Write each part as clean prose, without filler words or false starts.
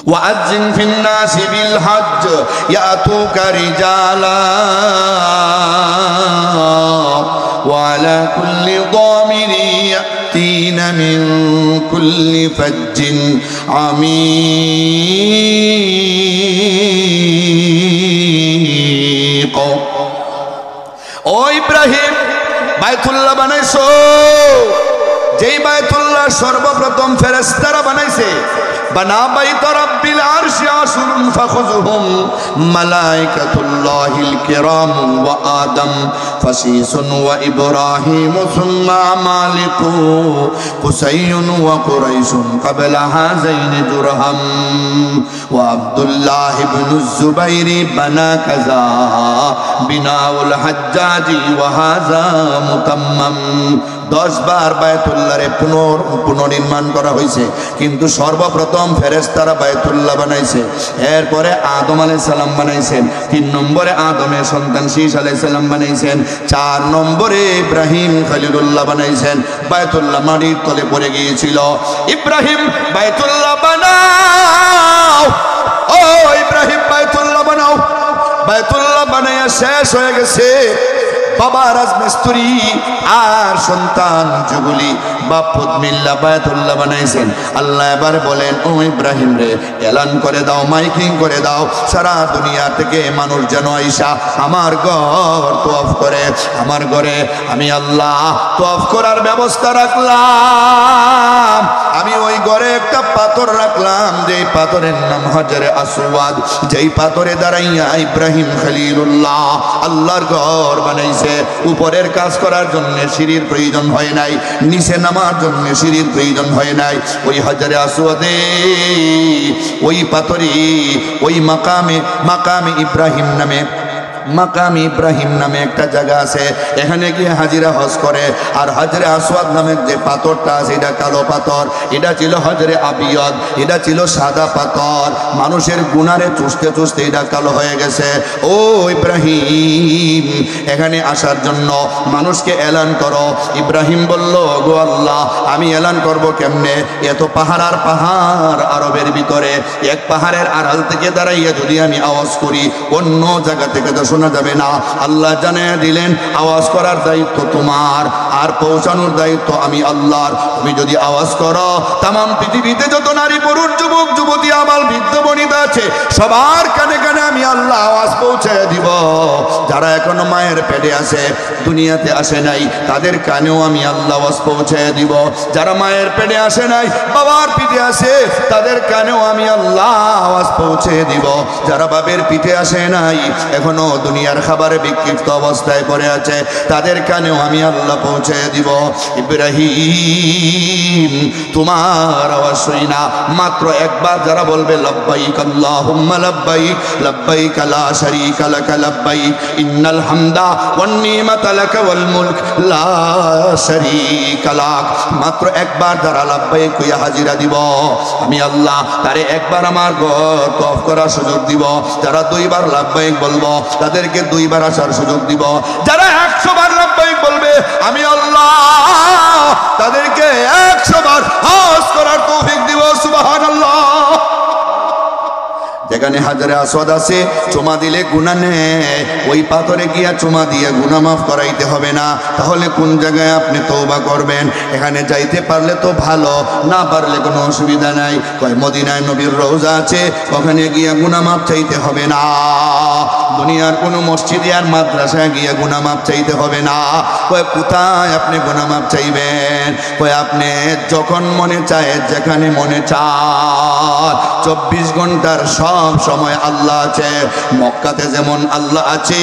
وأذن في الناس بالحج يأتوك رجالا وعلى كل ضامر يأتين من كل فج عميق ও ইব্রাহিম বাইতুল্লাহ বানাইছো যেই বাইতুল্লাহ সর্বপ্রথম ফেরেশতারা বানাইছে বানা বাইত রাব্বিল আরশি আসরুন ফাখুযুহুম মালাইকাতুল্লাহিল কিরাম ওয়া আদম ফাসিসুন ওয়া ইব্রাহিম সুম্মা মালিকু কুসাইয়ুন ওয়া কুরাইশুন ক্বাবলা হাযাইন জুরহাম ওয়া আব্দুল্লাহ ইবনুজ জুবাইরি বানা কাযা বিনাউল হাজ্জাজি ওয়া হাযা মুতাম্মাম 10 বার বায়তুল্লাহরে পুনর্নির্মাণ করা হয়েছে, কিন্তু সর্বপ্রথম ফেরেশতারা বায়তুল্লাহ বানাইছে। এরপরে আদম আলাইহিস সালাম বানাইছেন, 3 নম্বরে আদমের সন্তান শীস আলাইহিস সালাম বানাইছেন, 4 নম্বরে ইব্রাহিম খলিলুল্লাহ বানাইছেন। বায়তুল্লাহ মাটির তলে পড়ে গিয়েছিল। ইব্রাহিম বায়তুল্লাহ বানাও, ও ইব্রাহিম বায়তুল্লাহ বানাও। বায়তুল্লাহ বানাইয়া শেষ হয়ে গেছে। বাবা রাজমিস্ত্রি আর সন্তান যুগলি বাপুত মিল্লা বায়তুল্লাহ বানাইছেন। আল্লাহ এবার বলেন, ও ইব্রাহিম রে, এলান করে দাও, মাইকিং করে দাও, সারা দুনিয়া থেকে মানুষ যেন আইসা আমার ঘর তওয়াফ করে। আমার ঘরে আমি আল্লাহ তওয়াফ করার ব্যবস্থা রাখলাম। আমি ওই ঘরে একটা পাথর রাখলাম, যেই পাথরের নাম হাজরে আসওয়াদ। যেই পাথরে দাঁড়াইয়া ইব্রাহিম খলিলুল্লাহ আল্লাহর ঘর বানাইছে। উপরের কাজ করার জন্য সিঁড়ির প্রয়োজন হয় নাই, নিচে নামার জন্য সিঁড়ির প্রয়োজন হয় নাই। ওই হাজরে আসওয়াদে ওই পাথরে ওই মাকামে ইব্রাহিম নামে একটা জায়গা আছে। এখানে গিয়ে হাজিরা হজ করে। আর হাজরে আসওয়াদ নামের যে পাথরটা আছে এটা কালো পাথর, এটা ছিল হাজরে আবিয়াদ, এটা ছিল সাদা পাথর। মানুষের গুনারে চুষতে চুষতে এটা কালো হয়ে গেছে। ও ইব্রাহিম, এখানে আসার জন্য মানুষকে এলান করো। ইব্রাহিম বলল, গো আল্লাহ, আমি এলান করব কেমনে? এত পাহাড় আর পাহাড় আরবের ভিতরে, এক পাহাড়ের আড়াল থেকে দাঁড়াইয়া যদি আমি আওয়াজ করি, অন্য জায়গা থেকে তো শোনা যাবে না। আল্লাহ জানিয়ে দিলেন, আওয়াজ করার দায়িত্ব তোমার, আর পৌঁছানোর দায়িত্ব আমি আল্লাহর। তুমি যদি আওয়াজ করো, তাম পৃথিবীতে যত নারী পুরুষ যুবক যুবতী আবাল বৃদ্ধ বনিতা আছে, সবার কানে কানে আমি আল্লাহ আওয়াজ পৌঁছে দিব। যারা এখনো মায়ের পেটে আছে, দুনিয়াতে আসে নাই, তাদের কানেও আমি আল্লাহ আওয়াজ পৌঁছে দিব। যারা মায়ের পেটে আসে নাই, বাবার পিঠে আছে, তাদের কানেও আমি আল্লাহ আওয়াজ পৌঁছে দিব। যারা বাবের পিঠে আসে নাই, এখনো দুনিয়ার খাবারে বিক্ষিপ্ত অবস্থায় পড়ে আছে, তাদের কানেও আমি আল্লাহ পৌঁছে দিব। ইব্রাহিম, তোমার আওয়াজ শুনি না, মাত্র একবার যারা বলবে লব্বাইক আল্লাহুম্মা লব্বাইক, লব্বাইক লা শারীকা লাক লব্বাইক, ইন্নাল হামদা ওয়ান নি'মাতা লাক ওয়াল মুলক লা শারীকা লাক, মাত্র একবার যারা লব্বাইক কইয়া হাজিরা দিব, আমি আল্লাহ তারে একবার আমার ঘর তওয়াফ করার সুযোগ দিব। যারা 2 বার লব্বাইক বলবো, তাদেরকে 2 বার আসার সুযোগ দিব। যারা 100 বার লব্বাইক বলবে, আমি আল্লাহ তাদেরকে 100 বার হজ করার তৌফিক দিব। সুবহানাল্লাহ। যেখানে হাজরে আসওয়াদ আছে, চুমা দিলে গুনাহ নেই, ওই পাথরে গিয়া চুমা দিয়ে গুনাহ মাফ করাইতে হবে না। তাহলে কোন জায়গায় আপনি তওবা করবেন? এখানে যাইতে পারলে তো ভালো, না পারলে কোনো অসুবিধা নাই। কয় মদিনায় নবীর রওজা আছে, ওখানে গিয়া গুনাহ মাফ চাইতে হবে না। দুনিয়ার কোনো মসজিদে আর মাদ্রাসায় গিয়ে গুনাহ মাফ চাইতে হবে না। কয় কোথায় আপনি গুনাহ মাফ চাইবেন? কয় আপনি যখন মনে চায়, যেখানে মনে চায়, 24 ঘন্টার সব সময় আল্লাহ আছে। মক্কাতে যেমন আল্লাহ আছে,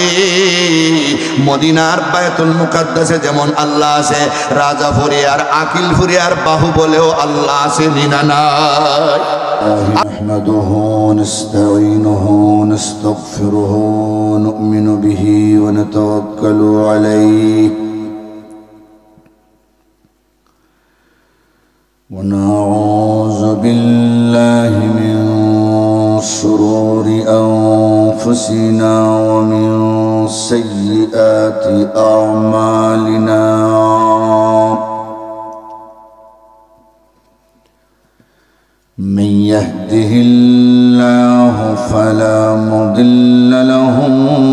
মদিনার বায়তুল মুকাদ্দাসে যেমন আল্লাহ আছে, রাজাপুরে আর আকিলপুরে আর বাহুবলেও আল্লাহ আছে, নিনা নাই। نحمده ونستعينه ونستغفره ونؤمن به ونتوكل عليه ونعوذ بالله من شرور أنفسنا ومن سيئات أعمالنا. من يهده فلا مضل له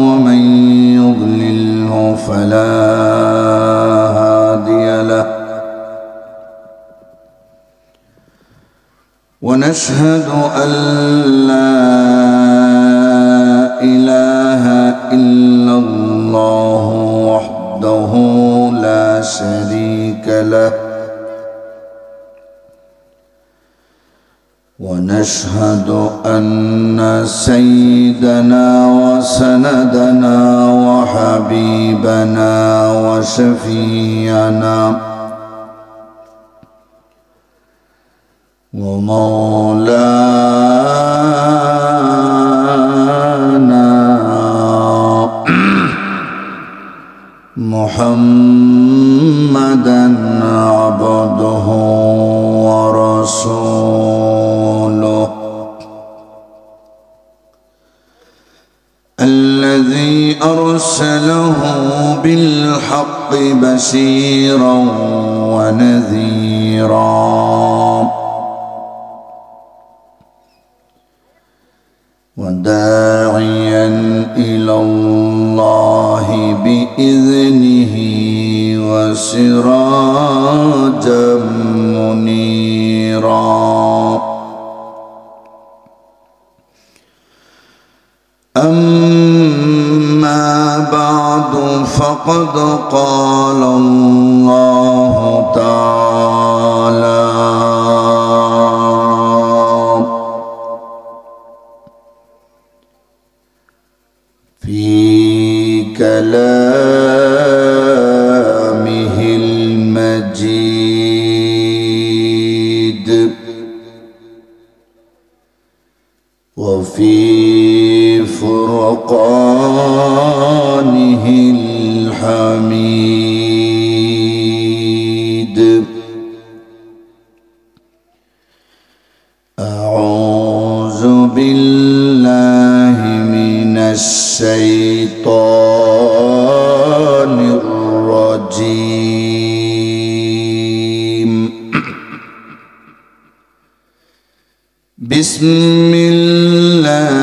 ومن يضلله فلا هادي له ونشهد أن لا إله إلا الله وحده لا شريك له ونشهد أن سيدنا وسندنا وحبيبنا وشفيعنا ومولانا محمدا عبده ورسوله الذي أرسله بالحق بشيرا ونذيرا وداعيا إلى الله بإذنه وسراجا منيرا أما بعد فقد قال الله تعالى في كلامه المجيد وفي فرقانه الحميد أعوذ بالله من الشيطان الرجيم بسم الله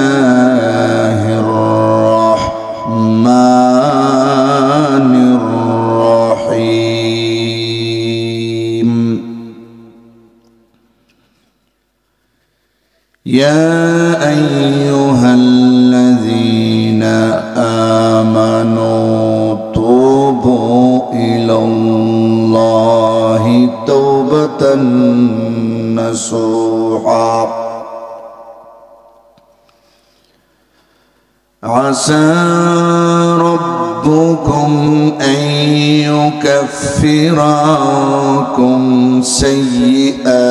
الرحمن الرحيم يا أيها الذين آمنوا توبوا إلى الله توبة نصوحا عسى ربكم أن يكفر عنكم سيئاتكم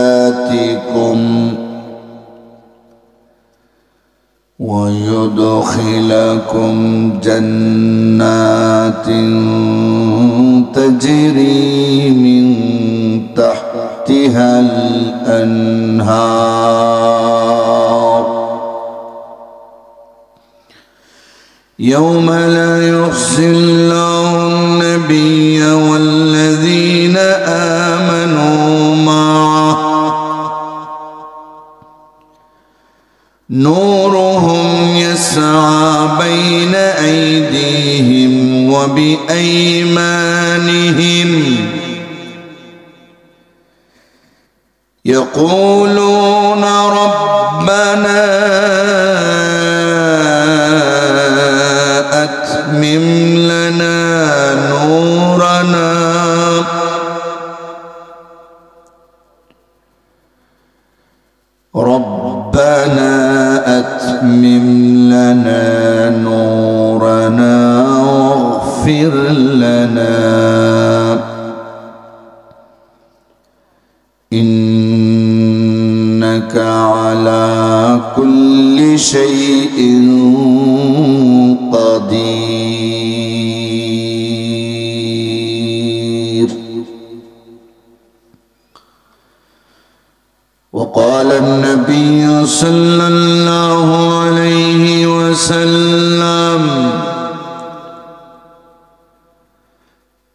ويدخلكم جنات تجري من تحتها الأنهار يوم لا يخزي الله النبي والذين آمنوا معه نورهم يسعى بين أيديهم وبأيمانهم يقولون ربنا أتمم لنا نورنا ربنا أتمم لنا نورنا واغفر لنا إنك على كل شيء قدير. وقال النبي صلى الله عليه وسلم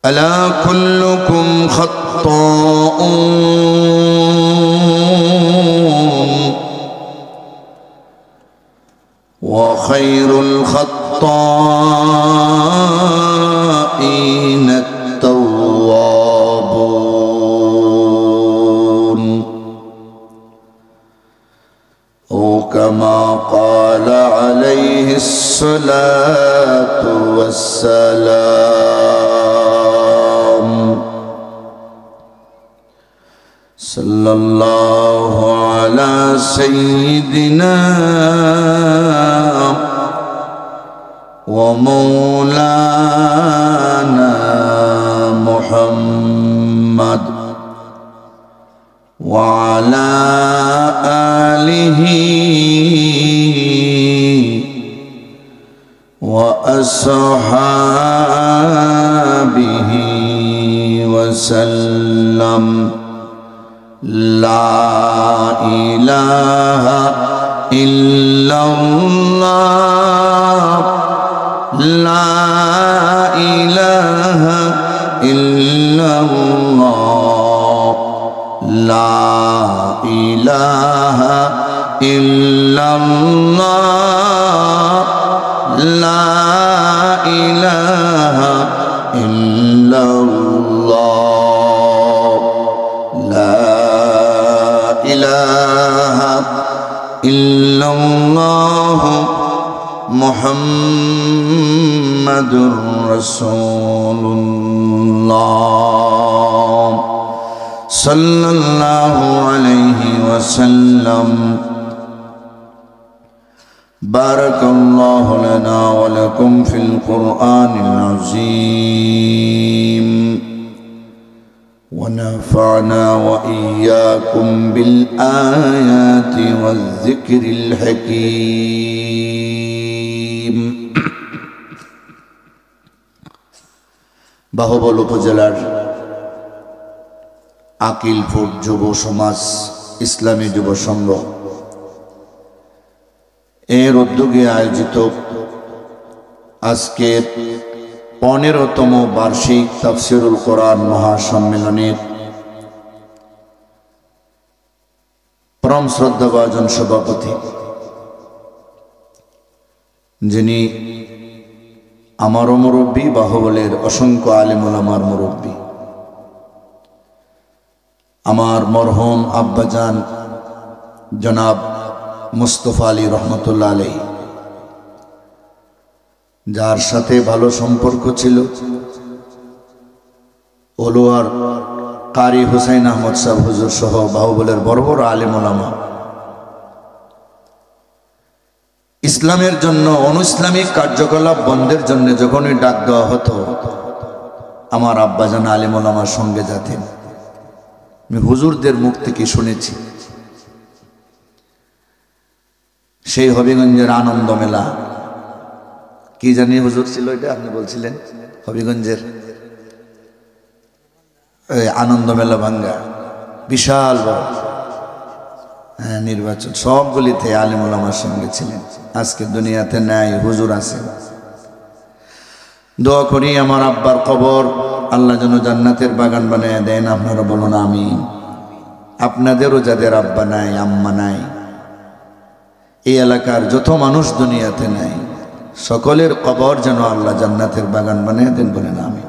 ألا كلكم خطاؤون وخير الخطائين التوابون أو كما قال عليه الصلاة والسلام صلى الله على سيدنا ومولانا محمد وعلى آله وأصحابه وسلم. لا إله إلا الله لا إله إلا الله لا إله إلا الله لا إله إلا الله لا إله إلا الله محمد رسول الله صلى الله عليه وسلم. بارك الله لنا ولكم في القرآن العظيم ونفعنا وإياكم بالآيات والذكر الحكيم. বাহুবল উপজেলার আকিলপুর যুব সমাজ ইসলামী যুব সংঘ এর উদ্যোগে আয়োজিত আজকের 15তম বার্ষিক তাফসিরুল কোরআন মহাসম্মেলনের পরম শ্রদ্ধাভাজন সভাপতি, যিনি আমারও মুরব্বী, বাহুবলের অসংখ্য আলেম ওলামার মুরব্বী, আমার মরহুম আব্বাজান জনাব মুস্তফা আলী রহমতুল্লাহ আলাইহি, যার সাথে ভালো সম্পর্ক ছিল ওলোয়ার কারি হুসাইন আহমদ সাহেব হুজুর সহ বাহুবলের বড় বড় আলেম ওলামা, ইসলামের জন্য অনুইসলামিক কার্যকলাপ বন্ধের জন্য যখনই ডাক দেওয়া হতো আমার আব্বাজান আলেম ওলামার সঙ্গে যেতেন। আমি হুজুরদের মুখ থেকে শুনেছি। সেই হবিগঞ্জের আনন্দ মেলা, কি জানি হুজুর ছিল এটা, আপনি বলছিলেন হবিগঞ্জের আনন্দ মেলা ভাঙ্গা বিশাল বড়, হ্যাঁ, নির্বাচন সবগুলিতে আলেম ওলামার সঙ্গে ছিলেন। আজকে দুনিয়াতে নাই, হুজুর আছে। দোয়া করি আমার আব্বার কবর আল্লাহ যেন জান্নাতের বাগান বানিয়ে দেন। আপনারা বলুন আমিন। আপনাদেরও যাদের আব্বা নাই, আম্মা নাই, এই এলাকার যত মানুষ দুনিয়াতে নাই, সকলের কবর যেন আল্লাহ জান্নাতের বাগান বানিয়ে দেন, বলেন আমিন।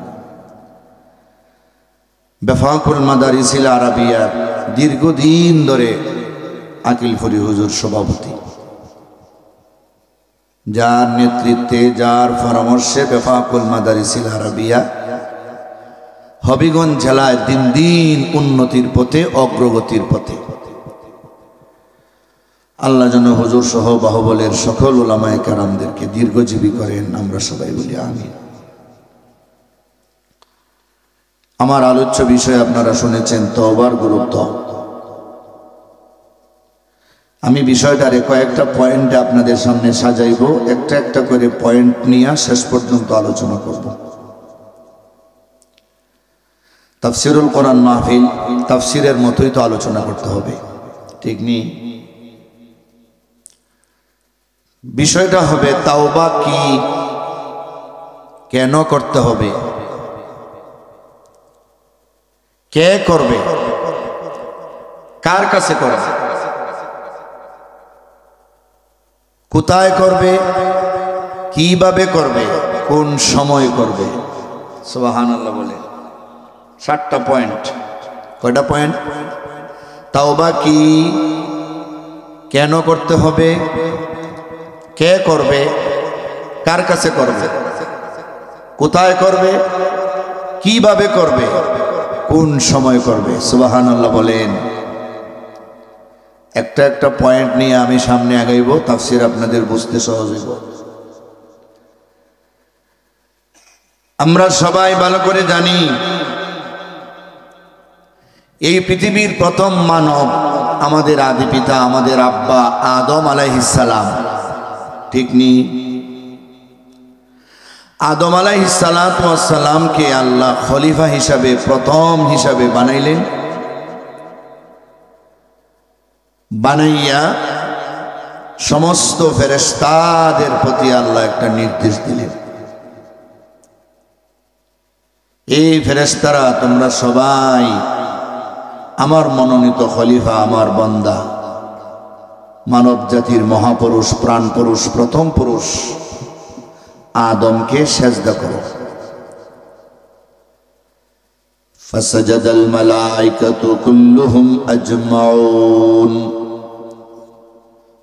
বেফাকুল মাদারিসিল আরাবিয়া দীর্ঘদিন ধরে আকিলপুরি হুজুর সভাপতি, যার নেতৃত্বে, যার পরামর্শে বেফাকুল মাদারিসিল আরাবিয়া হবিগঞ্জ জেলায় দিন দিন উন্নতির পথে, অগ্রগতির পথে। আল্লাহ যেন হুজুর সহ বাহুবলের সকল উলামায়ে কেরামদেরকে দীর্ঘজীবী করেন, আমরা সবাই বলি আমিন। আমার আলোচ্য বিষয় আপনারা শুনেছেন তওবার গুরুত্ব। আমি বিষয়টারে কয়েকটা পয়েন্টে আপনাদের সামনে সাজাইব, একটা একটা করে পয়েন্ট নিয়ে শেষ পর্যন্ত আলোচনা করব। তাফসিরুল কোরআন মাহফিল তাফসিরের মতোই তো আলোচনা করতে হবে, ঠিক নেই? বিষয়টা হবে তাওবা কি, কেন করতে হবে, কে করবে, কার কাছে করবে। কোথায় করবে, কিভাবে করবে, কোন সময় করবে। সুবহানাল্লাহ বলে 7টা পয়েন্ট। কয়টা পয়েন্ট? তাওবা কি, কেন করতে হবে, কে করবে, কার কাছে করবে, কোথায় করবে, কিভাবে করবে, কোন সময় করবে। সুবহানাল্লাহ বলেন। একটা একটা পয়েন্ট নিয়ে আমি সামনে আগাইব, তাফসীর আপনাদের বুঝতে সহজ হইব। আমরা সবাই ভালো করে জানি এই পৃথিবীর প্রথম মানব আমাদের আদি পিতা, আমাদের আব্বা আদম আলাইহিস সালাম, ঠিক নি? আদম আলাইহিস সালাতু ওয়াস সালামকে আল্লাহ খলিফা হিসাবে, প্রথম হিসাবে বানাইলেন। বানাইয়া সমস্ত ফেরেশতাদের প্রতি আল্লাহ একটা নির্দেশ দিলেন, এই ফেরেশতারা তোমরা সবাই আমার মনোনীত খলিফা, আমার বান্দা, মানব জাতির মহাপুরুষ, প্রাণ পুরুষ, প্রথম পুরুষ আদমকে সেজদা করো। ফাসাজাদাল মালাইকাতু কুল্লুহুম আজমাউন,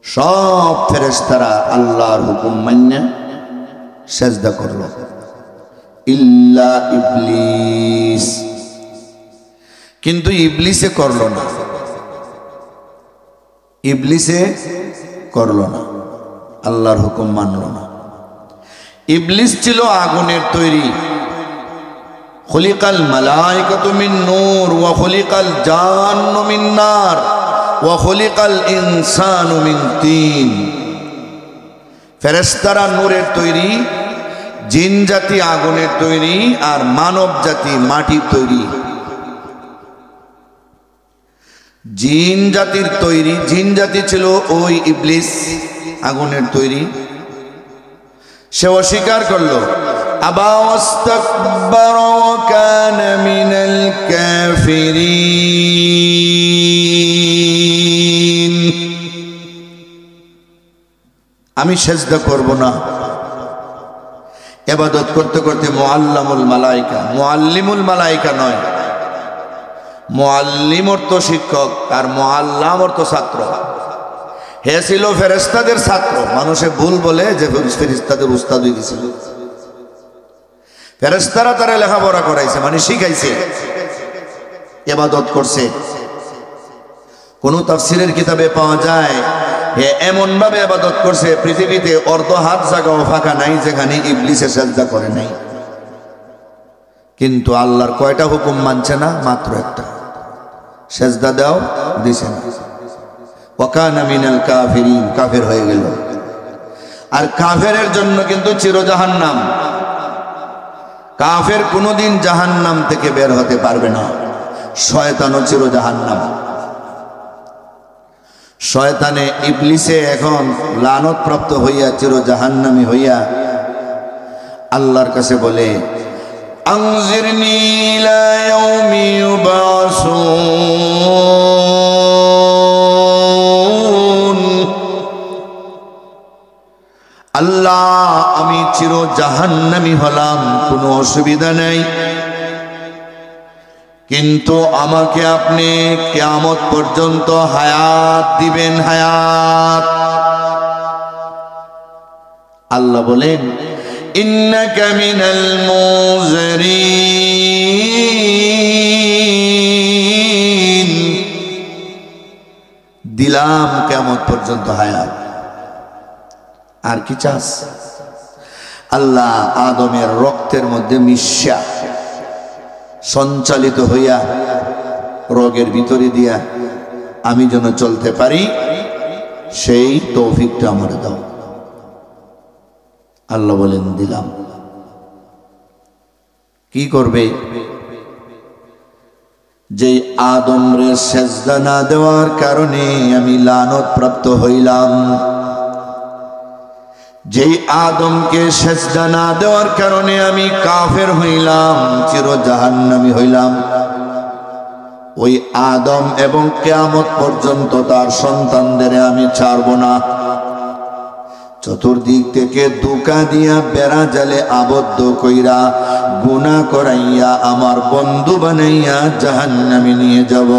সব ফেরেশতারা আল্লাহর হুকুম মান্য সেজদা করল, ইল্লা ইবলিস, কিন্তু ইবলিসে করল না। ইবলিসে করল না, আল্লাহর হুকুম মানল না। ইবলিস ছিল আগুনের তৈরি। খুলিকাল মালাইকাতু মিন নূর ওয়া খুলিকাল জান্নু মিন নার ওয়া খুলিকাল ইনসানু মিন তিন। ফেরেশতারা নূরের তৈরি, জিন জাতি আগুনের তৈরি, আর মানব জাতি মাটির তৈরি। জিন জাতির তৈরি, জিন জাতি ছিল ওই ইবলিস, আগুনের তৈরি। সে অস্বীকার করলো, আবা ওয়াস্তাকবারা ওয়া কানা মিনাল কাফিরিন, আমি সেজদা করব না। ইবাদত করতে করতে মুআল্লামুল মালাইকা, মুআল্লিমুল মালাইকা নয়, মুআল্লিম অর্থ শিক্ষক আর মুআল্লাম অর্থ ছাত্র। হে ছিল ফেরেশতাদের ছাত্র। মানুষে ভুল বলে যে ফেরেশতাদের উস্তাদ হয়ে গেছিল। ফেরেশতারা তারা লেখাপড়া করাইছে, মানে শিখাইছে, ইবাদত করছে। কোন তাফসীরের কিতাবে পাওয়া যায় হে এমন ভাবে ইবাদত করছে পৃথিবীতে অর্ধ হাত জায়গাও ফাঁকা নাই যেখানে ইবলিসে সেজদা করে নাই। কিন্তু আল্লাহর কয়টা হুকুম মানছে না? মাত্র একটা, সেজদা দাও, দিছে না। ওয়া কানা মিনাল কাফিরিন, কাফের হয়ে গেল। আর কাফেরের জন্য কিন্তু চির জাহান্নাম। কাফের কোনোদিন জাহান্নাম থেকে বের হতে পারবে না। শয়তানও চির জাহান্নাম। শয়তানে ইবলিসে এখন লানত প্রাপ্ত হইয়া চির জাহান্নামী হইয়া আল্লাহর কাছে বলে, আনজিরনি ইলা ইয়াউমি ইউবাসুন, আল্লাহ আমি চির জাহান্নামী হলাম, কোনো অসুবিধা নেই, কিন্তু আমাকে আপনি কিয়ামত পর্যন্ত হায়াত দিবেন, হায়াত। আল্লাহ বলেন, ইন্নাকা মিনাল মুযরিন, দিলাম কিয়ামত পর্যন্ত হায়াত। আর কি চাস? আল্লাহ আদমের রক্তের মধ্যে মিশা সঞ্চালিত হইয়া রোগের ভিতরে দিয়া আমি যেন চলতে পারি, সেই তৌফিকটা আমার দাও। আল্লাহ বলেন, দিলাম। কি করবে? যে আদমরে সেজদা না দেওয়ার কারণে আমি লানত প্রাপ্ত হইলাম, যেই আদমকে সেজদা না দেওয়ার কারণে আমি কাফের হইলাম, চির জাহান্নামী হইলাম, ওই আদম এবং কিয়ামত পর্যন্ত তার সন্তানদের আমি ছাড়ব না। চতুর্দিক থেকে ধোঁকা দিয়া বেড়া জালে আবদ্ধ কইরা গুনাহ করাইয়া আমার বন্ধু বানাইয়া জাহান্নামে নিয়ে যাব।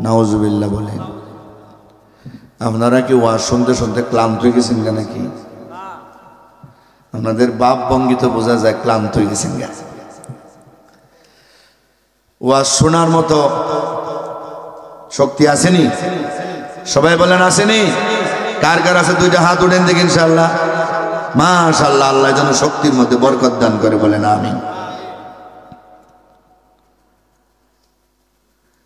নাউজুবিল্লাহ বলেন। আপনারা কি ওয়াজ শুনতে শুনতে ক্লান্ত হয়ে গেছেন গা নাকি? আপনাদের বাপ ভঙ্গি তো বোঝা যায় ক্লান্ত হয়ে গেছেন গা। ওয়াজ শোনার মতো শক্তি আসেনি? সবাই বলেন আসেনি? কার কার আছে দুইটা হাত উঠেন দেখি ইনশাআল্লাহ। মাশাআল্লাহ, আল্লাহ যেন শক্তির মধ্যে বরকত দান করে, বলেন আমিন।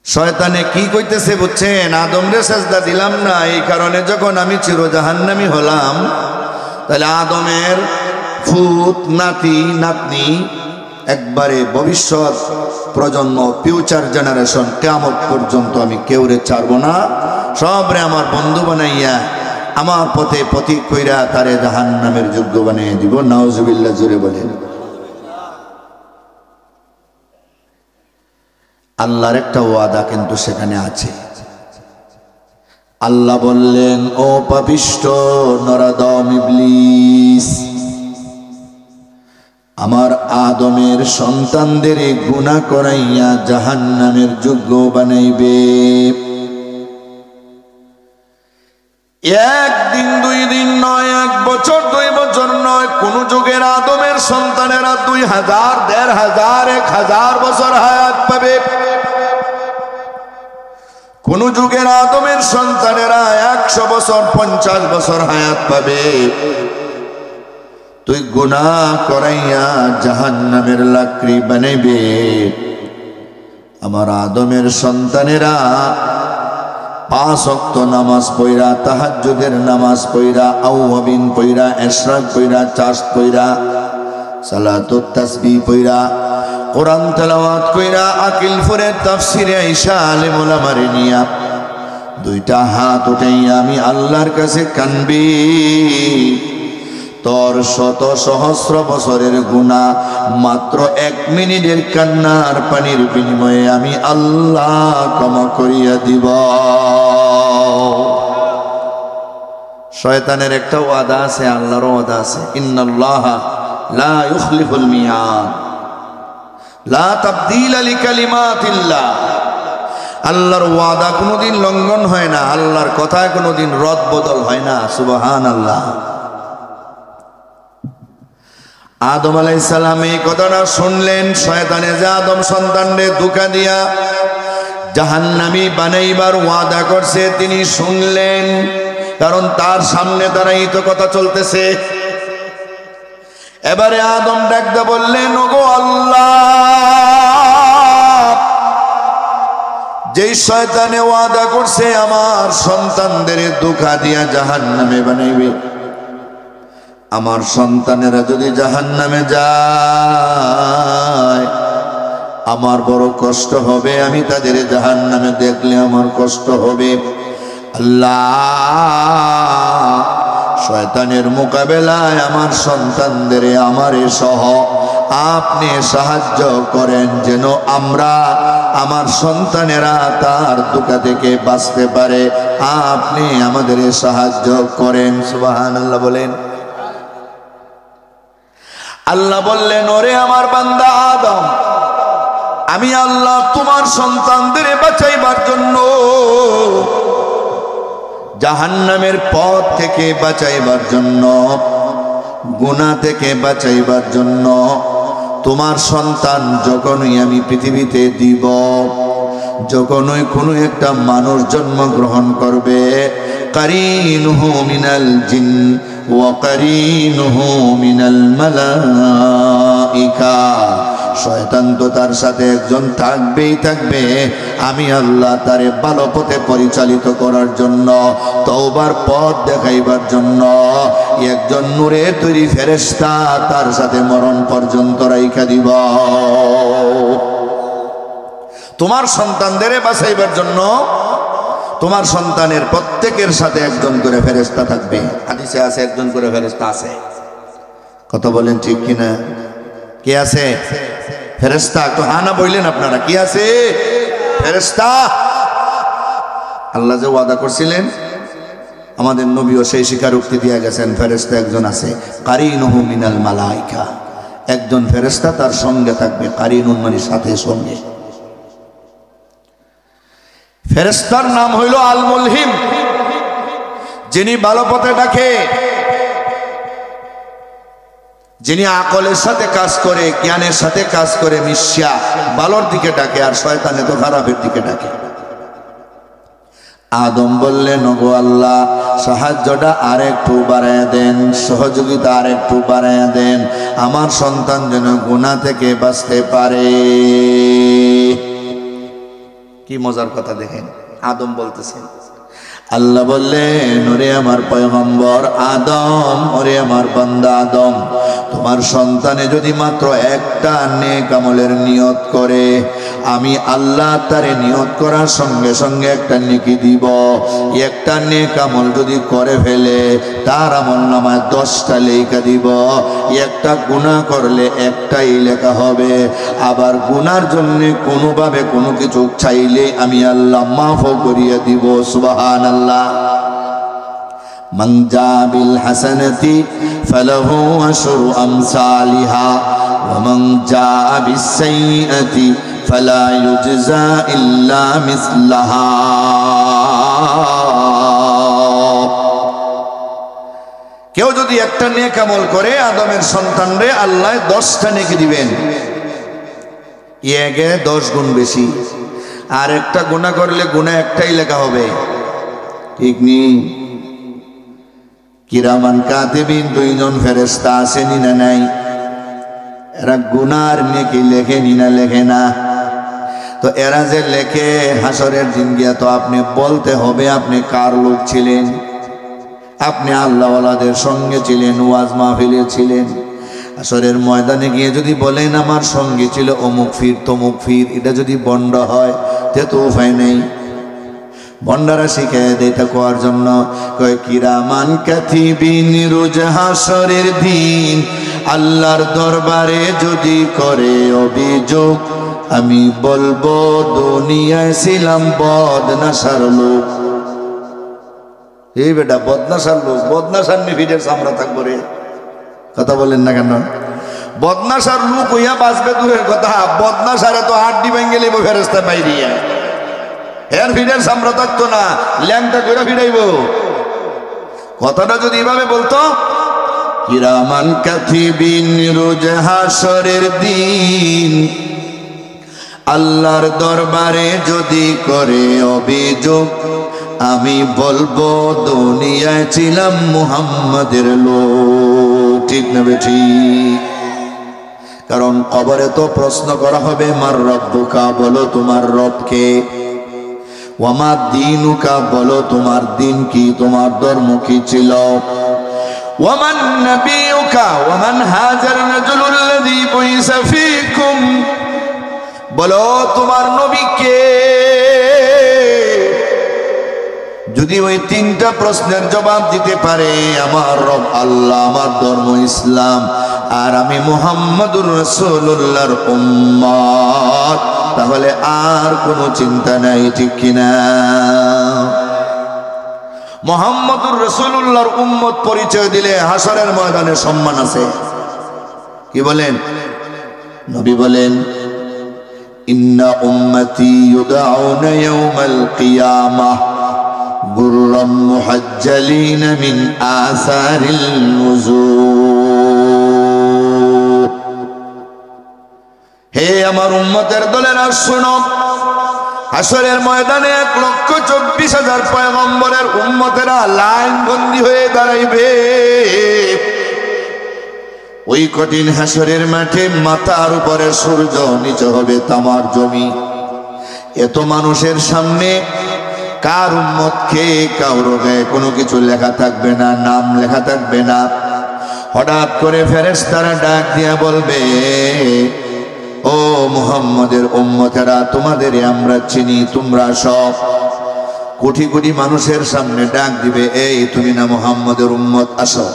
শয়তানে কি কইতেছে বুঝছেন? আদমরে সাজদা দিলাম না, এই কারণে যখন আমি চির জাহান্নামী হলাম, তাহলে আদমের ফুত নাতি নাতনি একবারে ভবিষ্যৎ প্রজন্ম ফিউচার জেনারেশন কিয়ামত পর্যন্ত আমি কেউরে ছাড়বো না, সবরে আমার বন্ধু বানাইয়া আমার পথে পথিক কইরা তারে জাহান্নামের যোগ্য বানিয়ে দিব। নাউজুবিল্লাহ, জোরে বলেন। আল্লাহর একটা ওয়াদা কিন্তু সেখানে আছে। আল্লাহ বললেন, ও পাপিষ্ঠ নরাদম ইবলিস, আমার আদমের সন্তানদের গুনাহ করাইয়া জাহান্নামের যোগ্য বানাইবে। একদিন দুই দিন নয়, এক বছর দুই বছর নয়, কোন যুগের আদমের সন্তানেরা 2000, 1500, 1000 বছর হায়াত পাবে। কোন যুগের আদমের সন্তানেরা 100 বছর 50 বছর হায়াত পাবে। তুই গুনাহ করাইয়া জাহান্নামের লাকড়ি বানাইবে। আমার আদমের সন্তানেরা 5 ওয়াক্ত নামাজ পড়া, তাহাজ্জুদের নামাজ পড়া, আওয়াবিন পড়া, ইশরাক পড়া, চাষ পড়া, সালাতুত তাসবিহ পড়া, কোরআন তেলাওয়াত কইরা আকিল ফুরে তাফসিরে আয়েশা আলেম ওলামারে নিয়া 2টা হাত উঠাইয়া আমি আল্লাহর কাছে কানবি। তোর শত সহস্র বছরের গুনাহ মাত্র 1 মিনিটের কান্নার পানির বিনিময়ে আমি আল্লাহ ক্ষমা করিয়া দিব। শয়তানের একটা ওয়াদা আছে, আল্লাহর ওয়াদা আছে। ইন্নাল্লাহা লা ইউখলিফুল মিয়াদ, লা তাবদীলা লিকালিমাতিল্লাহ। আল্লাহর ওয়াদা কোনোদিন লঙ্ঘন হয় না, আল্লাহর কথায় কোনোদিন রদ বদল হয় না। সুবহানাল্লাহ। আদম আলাইহিস সালাম এই কথাটা শুনলেন। শয়তানে যে আদম সন্তানরে ধোঁকা দিয়া জাহান্নামী বানাইবার ওয়াদা করছে তিনি শুনলেন, কারণ তার সামনে দাঁড়াই তো কথা চলতেছে। এবারে আদম ডাকতে বললেন, ওগো আল্লাহ, যেই শয়তানে ওয়াদা করছে আমার সন্তানদের ধোঁকা দিয়া জাহান্নামে বানাইবে, আমার সন্তানেরা যদি জাহান্নামে যায় আমার বড় কষ্ট হবে, আমি তাদের জাহান্নামে দেখলে আমার কষ্ট হবে। আল্লাহ, শয়তানের মোকাবেলায় আমার সন্তানদের আমারে সহ আপনি সাহায্য করেন, যেন আমরা আমার সন্তানেরা তার ধোঁকা থেকে বাঁচতে পারে। আপনি আমাদের সাহায্য করেন। সুবহানাল্লাহ বলেন। আল্লাহ বললেন, ওরে আমার বান্দা আদম, আমি আল্লাহ তোমার সন্তানদের বাঁচাইবার জন্য, জাহান্নামের পথ থেকে বাঁচাইবার জন্য, গুনাহ থেকে বাঁচাইবার জন্য, তোমার সন্তান যখনই আমি পৃথিবীতে দিব, যখনই কোনো একটা মানুষ জন্মগ্রহণ করবে, কারিনুহু মিনাল জিন ওয়া কারিনুহু মিনাল মালাইকা, শয়তান তো তার সাথে একজন থাকবেই থাকবে। আমি আল্লাহ তারে ভালো পথে পরিচালিত করার জন্য, তওবার পথ দেখাইবার জন্য একজন নূরের তৈরি ফেরেশতা তার সাথে মরণ পর্যন্ত রাইখা দিব। তোমার সন্তানদের বাঁচাইবার জন্য তোমার সন্তানের প্রত্যেকের সাথে একজন করে ফেরেশতা থাকবে। হাদিসে আছে একজন করে ফেরেশতা আছে। কথা বলেন ঠিক কিনা? কে আছে? ফেরেশতা। তো হানা বললেন আপনারা, কি আছে? ফেরেশতা। আল্লাহ যে ওয়াদা করছিলেন আমাদের নবীও সেই স্বীকারোক্তি দিয়ে গেছেন, ফেরেশতা একজন আছে কারিনুহু মিনাল মালাইকা, একজন ফেরেশতা তার সঙ্গে থাকবে, কারিনুন মানে সাথে সঙ্গে। ফেরেশতার নাম হইল আল মুলহিম, যিনি ভালো পথে ডাকে, যিনি আকলের সাথে কাজ করে, জ্ঞানের সাথে কাজ করে, মিশিয়া ভালোর দিকে ডাকে, আর শয়তানে তো খারাপের দিকে ডাকে। আদম বললেন, ওগো আল্লাহ, সাহায্যটা আর একটু বাড়াইয়া দেন, সহযোগিতা আর একটু বাড়াইয়া দেন, আমার সন্তান যেন গুনাহ থেকে বাঁচতে পারে। কি মজার কথা দেখেন, আদম বলতেছেন। আল্লাহ বললেন, ওরে আমার পয়গম্বর আদম, ওরে আমার বান্দা আদম, তোমার সন্তানে যদি মাত্র একটা নেক আমলের নিয়ত করে, আমি আল্লাহ তারে নিয়ত করার সঙ্গে সঙ্গে একটা নেকি দিব। একটা নেক আমল যদি করে ফেলে, তার আমল নামায় 10টা লেখা দিব। একটা গুনাহ করলে একটাই লেখা হবে। আবার গুনার জন্য কোনোভাবে কোনো কিছু চাইলে আমি আল্লাহ মাফও করিয়ে দিব। সুবহানাল্লাহ। মান জা বিল হাসানাতি ফালাহু আশরু আমসালিহা ওয়া মান জা বিস সাইয়্যাতি ফালা ইউজজা ইল্লা মিসলাহা। কেউ যদি একটা নেক আমল করে, আদমের সন্তানরে আল্লাহ 10টা নেকি দিবেন, একে 10 গুণ বেশি। আর একটা গুনাহ করলে গুনাহ একটাই লেখা হবে, ঠিক নেই? কিরামান কাতিবিন 2 জন ফেরেশতা আছেন না নাই? এরা গুনার নেকি লেখে না লেখে না? তো এরা যে লেখে, হাসরের দিন গিয়া তো আপনি বলতে হবে আপনি কার লোক ছিলেন। আপনি আল্লাহওয়ালাদের সঙ্গে ছিলেন, ওয়াজ মাহফিলে ছিলেন। হাসরের ময়দানে গিয়ে যদি বলেন আমার সঙ্গে ছিল অমুক ফির তমুক ফির, এটা যদি বন্ড হয় তে তো উপায় নেই। বন্ডারা শিখে দেয় তা কোয়ার জন্য, কয় কিরামান কাতিবিন রোজ হাসরের দিন আল্লাহর দরবারে যদি করে অভিযোগ, আমি বলবো দুনিয়ায় ছিলাম বদনাসার লোক। এই বেটা বদনাসার লোক, বদনাসার নিফিটের সামরা থাকবো রে, কথা বলেন না কেন? বদনাসার লোক হইয়া বাঁচবে দূরের কথা, বদনাসারে তো হাড্ডি ভেঙে লিব ফেরেশতা বাইরিয়া, এর ফিডের সামরা থাকতো না, ল্যাংটা করে ফিরাইব। কথাটা যদি এভাবে বলতো, কিরামান কাতিবিন রোজ হাসরের দিন আল্লাহর দরবারে যদি করে অভিযোগ, আমি বলবো দুনিয়ায় ছিলাম মুহাম্মাদের লোক। ঠিক না বেঠি? কারণ কবরে তো প্রশ্ন করা হবে, মার রব্বুকা, বলো তোমার রবকে, ওয়ামা দীনুকা, বলো তোমার দিন কি, তোমার ধর্ম কি ছিল, ওয়ামান নবিয়ুকা ওয়ামান হাজার রাজুলুল্লাযী বুইসা ফীকুম, বলো তোমার নবী কে। যদি ওই 3টা প্রশ্নের জবাব দিতে পারে, আমার রব আল্লাহ, আমার ধর্ম ইসলাম, আর আমি মুহাম্মদুর রাসূলুল্লাহর উম্মত, তাহলে আর কোনো চিন্তা নাই। ঠিক কিনা? মুহাম্মদুর রাসূলুল্লাহর উম্মত পরিচয় দিলে হাসরের ময়দানে সম্মান আছে। কি বলেন? নবী বলেন, ইন্না উম্মতি ইউদআউনা ইয়াওমাল কিয়ামাহ গুররাম মুহাজ্জালিন মিন আসারিল ওযু। হে আমার উম্মতের দলেরা শোনো, হাসরের ময়দানে 1,24,000 পয়গম্বরের উম্মতেরা লাইন বন্দী হয়ে দাঁড়াইবে। ওই কঠিন হাসরের মাঠে মাথার উপরে সূর্য, নিচে হবে তামার জমি। এত মানুষের সামনে কার উম্মত কে, কারো গায়ে কোনো কিছু লেখা থাকবে না, নাম লেখা থাকবে না। হঠাৎ করে ফেরেশতারা ডাক দিয়া বলবে, ও মুহাম্মদের উম্মতেরা, তোমাদের আমরা চিনি, তোমরা সব। কোটি কোটি মানুষের সামনে ডাক দিবে, এই তুমি না মুহাম্মদের উম্মত, আসো,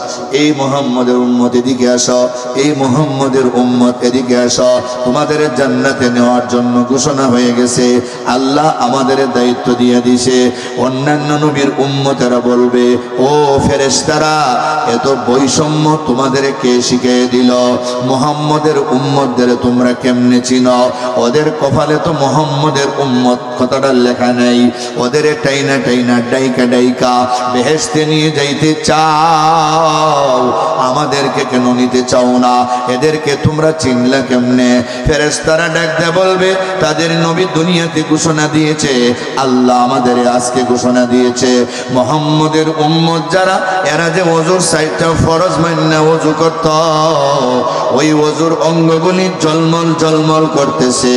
এই মুহাম্মদের উম্মত এদিকে আসো, এই মুহাম্মদের উম্মত এদিকে আসো, তোমাদের জান্নাতে নেওয়ার জন্য ঘোষণা হয়ে গেছে, আল্লাহ আমাদের দায়িত্ব দিয়ে দিয়েছে। অন্যান্য নবীর উম্মতেরা বলবে, ও ফেরেশতারা, এত বৈষম্য তোমাদের কে শিখিয়ে দিল? মুহাম্মদের উম্মতদের তোমরা কেমনে চিনো? ওদের কপালে তো মুহাম্মদের উম্মত কথাটা লেখা নেই। ওদের টাইনা টাইনা ডাইকা ডাইকা বেহেশতে নিয়ে যাইতে চাও, আমাদেরকে কেন নিতে চাও না? এদেরকে তোমরা চিনলা কেমনে? ফেরেশতারা ডাক দিয়ে বলবে, তাদের নবী দুনিয়াতে ঘোষণা দিয়েছে, আল্লাহ আমাদের আজকে ঘোষণা দিয়েছে, মুহাম্মদের উম্মত যারা, এরা যে ওযুর সাইটটা ফরজ মান্না ওযু করত, ওই ওযুর অঙ্গগুলি ঝলমল ঝলমল করতেছে।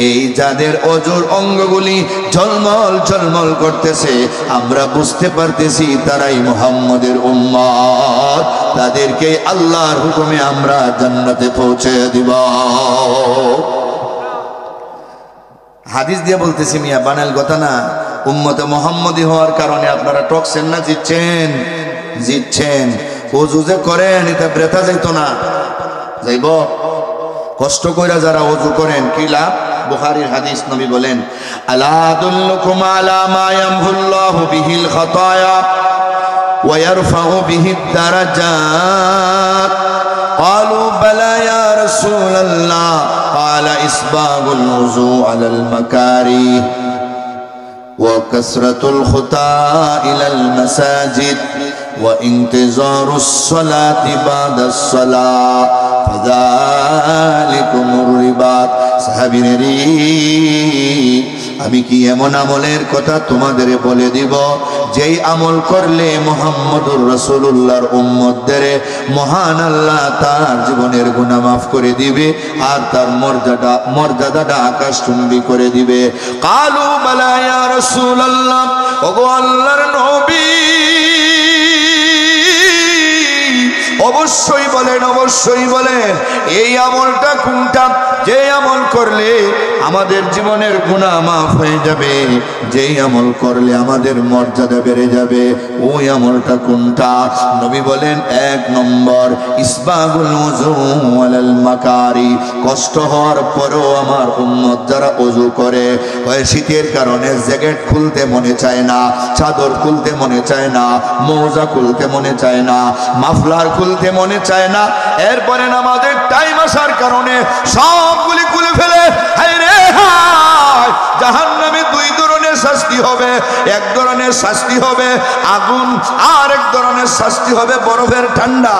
এই যাদের ওযুর অঙ্গগুলি ঝলমল ঝলমল করতেছে, আমরা বুঝতে পারতেছি তারাই মুহাম্মদের উম্মত, তাদেরকে আল্লাহর হুকুমে আমরা জান্নাতে পৌঁছে দিব। হাদিস দিয়ে বলতেছি মিয়া, বানাল কথা না। উম্মতে মুহাম্মদী হওয়ার কারণে আপনারা টকছেন না জিতছেন? জিতছেন। ওযু যে করেন এটা ব্রেতা যাইতো না, যাইব? কষ্ট কইরা যারা ওযু করেন কি লাভ? বুখারীর হাদিস, নবী বলেন, আলা আদুল্লুকুম আলা মা ইয়ামহুল্লাহু বিহিল খাতায়া ওয়া ইয়ারফাউ বিহিদ দারাজাত। قالوا بلى يا رسول الله قال إسباغ الوضوء على المكاره وكثرة الخطى إلى المساجد وانتظار الصلاة بعد الصلاة فذلكم الرباط। সাহাবীরা, আমি কি এমন আমলের কথা তোমাদের বলে দিব যেই আমল করলে মুহাম্মদুর রাসূলুল্লাহর উম্মতদের মহান আল্লাহ তার জীবনের গুনাহ মাফ করে দিবে আর তার মর্যাদাটা আকাশচুম্বী করে দিবে? কালু বালা ইয়া রাসূলুল্লাহ, ওগো আল্লাহর নবী, অবশ্যই বলেন, অবশ্যই বলেন, এই আমলটা কোনটা যে আমল করলে আমাদের জীবনের গুনাহ মাফ হয়ে যাবে, যেই আমল করলে আমাদের মর্যাদা বেড়ে যাবে, ওই আমলটা কোনটা? নবী বলেন, 1 নম্বর ইসবাগুল ওযু আলাল মাকারি। কষ্ট হওয়ার পরেও আমার উম্মত যারা ওযু করে, হয় শীতের কারণে জ্যাকেট খুলতে মনে চায় না, চাদর খুলতে মনে চায় না, মোজা খুলতে মনে চায় না, মাফলার খুলতে মনে চায় না, এরপরে নামাজের টাইম আসার কারণে সবগুলি খুলে ফেলে, হায় রে হায়, জাহান্নামে 2 ধরনের শাস্তি হবে। এক ধরনের শাস্তি হবে আগুন, আর এক ধরনের শাস্তি হবে বরফের ঠান্ডা।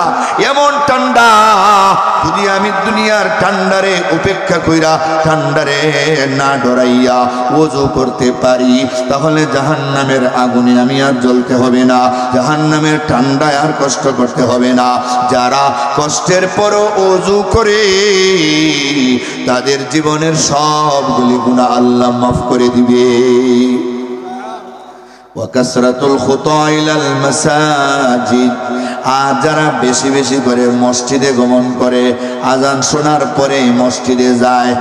এমন ঠান্ডা, যদি আমি দুনিয়ার ঠান্ডারে উপেক্ষা কইরা, ঠান্ডারে না ডরাইয়া ওযু করতে পারি, তাহলে জাহান্নামের আগুনে আমি আর জ্বলতে হবে না, জাহান্নামের ঠান্ডায় আর কষ্ট করতে হবে না। যারা কষ্টের পরও ওযু করে, তাদের জীবনের সবগুলি গুনাহ আল্লাহ মাফ করে দিবে। ওয়াকাসরাতুল খুতা ইলাল মাসাজিদ, আর যারা বেশি বেশি করে মসজিদে গমন করে, আজান শোনার পরে মসজিদে যায়,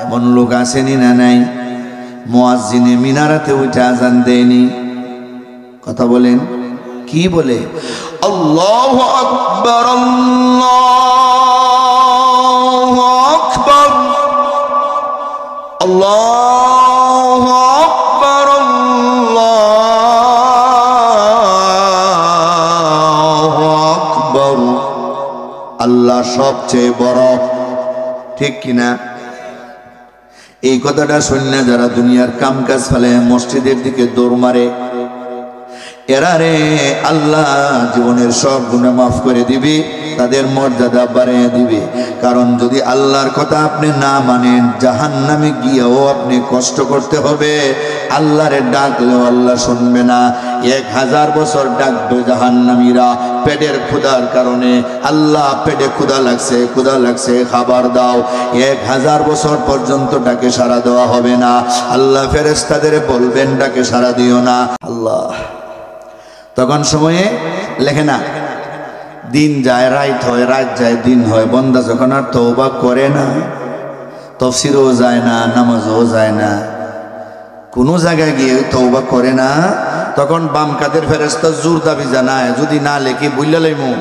এমন লোক আসেনি না নাই? মুয়াজ্জিনে মিনারাতে উঠে আজান দেয়নি, কথা বলেন, কি বলে? আল্লাহু আকবার, আল্লাহু আকবার, আল্লাহু আকবার, আল্লাহু আকবার, আল্লাহ সবচেয়ে বড়, ঠিক কিনা? এই কথাটা শুনে যারা দুনিয়ার কাম কাজ ফেলে মসজিদের দিকে দৌড় মারে, এরা রে আল্লাহ জীবনের সব গুনাহ মাফ করে দিবে, তাদের মর্যাদা বাড়িয়ে দিবে। কারণ যদি আল্লাহর কথা আপনি না মানেন, জাহান্নামে গিয়েও আপনি কষ্ট করতে হবে। আল্লাহরে ডাকলেও আল্লাহ শুনবে না। 1000 বছর ডাকবে জাহান্নামীরা পেটের ক্ষুধার কারণে, আল্লাহ পেটে ক্ষুধা লাগছে, ক্ষুধা লাগছে, খাবার দাও। 1000 বছর পর্যন্ত ডাকে সাড়া দেওয়া হবে না। আল্লাহ ফেরেশতাদের বলবেন ডাকে সাড়া দিও না। আল্লাহ তখন সময়ে লেখে না, দিন যায় রাত হয়, রাত যায় দিন হয়। বন্দা যখন আর তওবা করে না, তাফসীরও যায় না, নামাজও যায় না, কোনো জায়গায় গিয়ে তওবা করে না, তখন বাম কাদের ফেরেশতা জোর দাবি জানায়, যদি না লেখি বুইলা লইমু।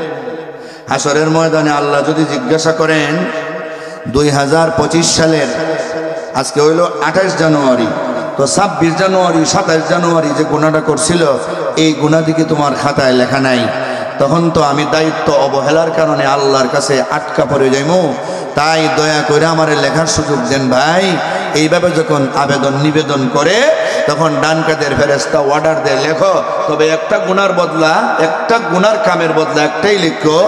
হাসরের ময়দানে আল্লাহ যদি জিজ্ঞাসা করেন 2025 সালের আজকে হইল 28 জানুয়ারি, তো 26 জানুয়ারি 27 জানুয়ারি যে গুনাহটা করছিল এই গুনাহ দিকে তোমার খাতায় লেখা নাই, তখন তো আমি দায়িত্ব অবহেলার কারণে আল্লাহর কাছে আটকা পড়ে যাইমু। তাই দয়া করে আমার লেখার সুযোগ দেন ভাই। এইভাবে যখন আবেদন নিবেদন করে তখন ডান কাদের ফেরেশতা অর্ডার দেয়, লেখো, তবে একটা গুনার বদলা, একটা গুনার কামের বদলা একটাই লিখো।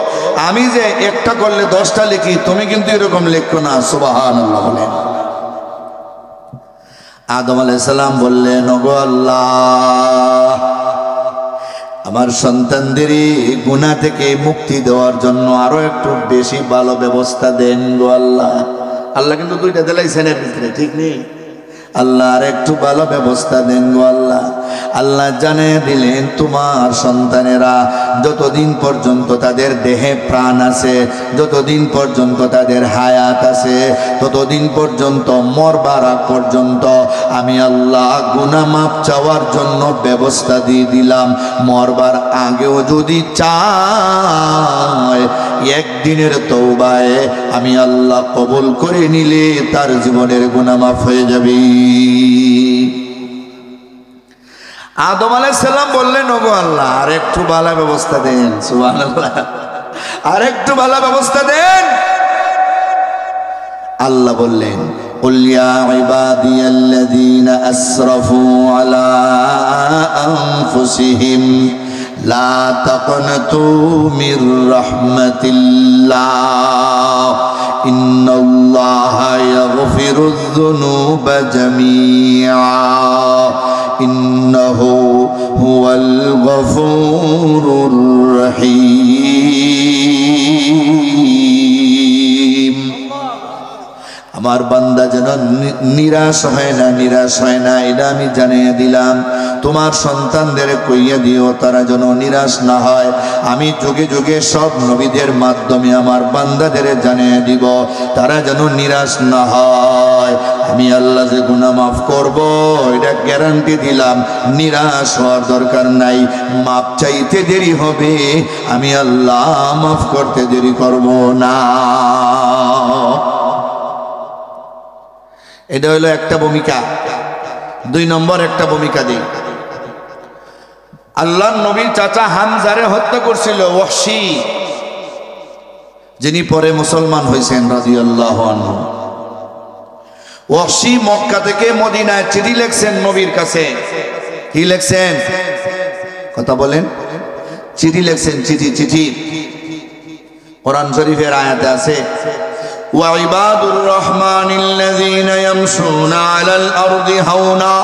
আমি যে একটা করলে 10টা লিখি, তুমি কিন্তু এরকম লিখো না। সুবহানাল্লাহ বলেন। আদম আলাইহিস সালাম বললেন, ওগো আল্লাহ, আমার সন্তানদেরই গুনাহ থেকে মুক্তি দেওয়ার জন্য আরো একটু বেশি ভালো ব্যবস্থা দেন গো আল্লাহ। আল্লাহ কিন্তু দুইটা দিলাইছেন এর ভিতরে, ঠিক নেই? আল্লাহ আর একটু ভালো ব্যবস্থা দেন গো আল্লাহ। আল্লাহ জানিয়ে দিলেন, তোমার সন্তানেরা যতদিন পর্যন্ত তাদের দেহে প্রাণ আছে, যতদিন পর্যন্ত তাদের হায়াত আছে, ততদিন পর্যন্ত মরবার আগ পর্যন্ত আমি আল্লাহ গুনাহ মাফ চাওয়ার জন্য ব্যবস্থা দিয়ে দিলাম। মরবার আগেও যদি চায় একদিনের তওবায় আমি আল্লাহ কবুল করে নিলে তার জীবনের গুনাহ মাফ হয়ে যাবে। আদম আলাইহিস সালাম বললেন, ওগো আল্লাহ, আর একটু ভালো ব্যবস্থা দেন। সুবহানাল্লাহ, আর একটু ভালো ব্যবস্থা দেন। আল্লাহ বললেন, কুল ইয়া ইবাদিয়াল্লাযীনা আসরাফু আলা আনফুসিহিম লা তাকনাতু মির রাহমাতিল্লাহ ইন্নাল্লাহা ইয়াগফিরুয যুনুবা জামিআ ইন্নাহু হুয়াল গফুরুর রহিম। আমার বান্দা যেন নিরাশ হয় না, নিরাশ হয় না, এটা আমি জানিয়ে দিলাম। তোমার সন্তানদের কইয়া দিও তারা যেন নিরাশ না হয়। আমি যুগে যুগে সব নবীদের মাধ্যমে আমার বান্দাদের জানিয়ে দিব, তারা যেন নিরাশ না হয়। আমি আল্লাহ যে গুনাহ মাফ করব এটা গ্যারান্টি দিলাম। নিরাশ হওয়ার দরকার নাই। মাফ চাইতে দেরি হবে, আমি আল্লাহ মাফ করতে দেরি করব না। এটা হলো একটা ভূমিকা। 2 নম্বর একটা ভূমিকা দিই। আল্লাহর নবীর চাচা হামজারে হত্যা করছিল ওয়াহশী, যিনি পরে মুসলমান হয়েছেন রাদিয়াল্লাহু আনহু। ওয়াহশী মক্কা থেকে মদিনায় চিঠি লিখছেন নবীর কাছে। কি লিখছেন? কথা বলেন। চিঠি লিখছেন, চিঠি। চিঠি কোরআন শরীফের আয়াতে আছে, وعباد الرحمن الذين يمشون على الأرض هونا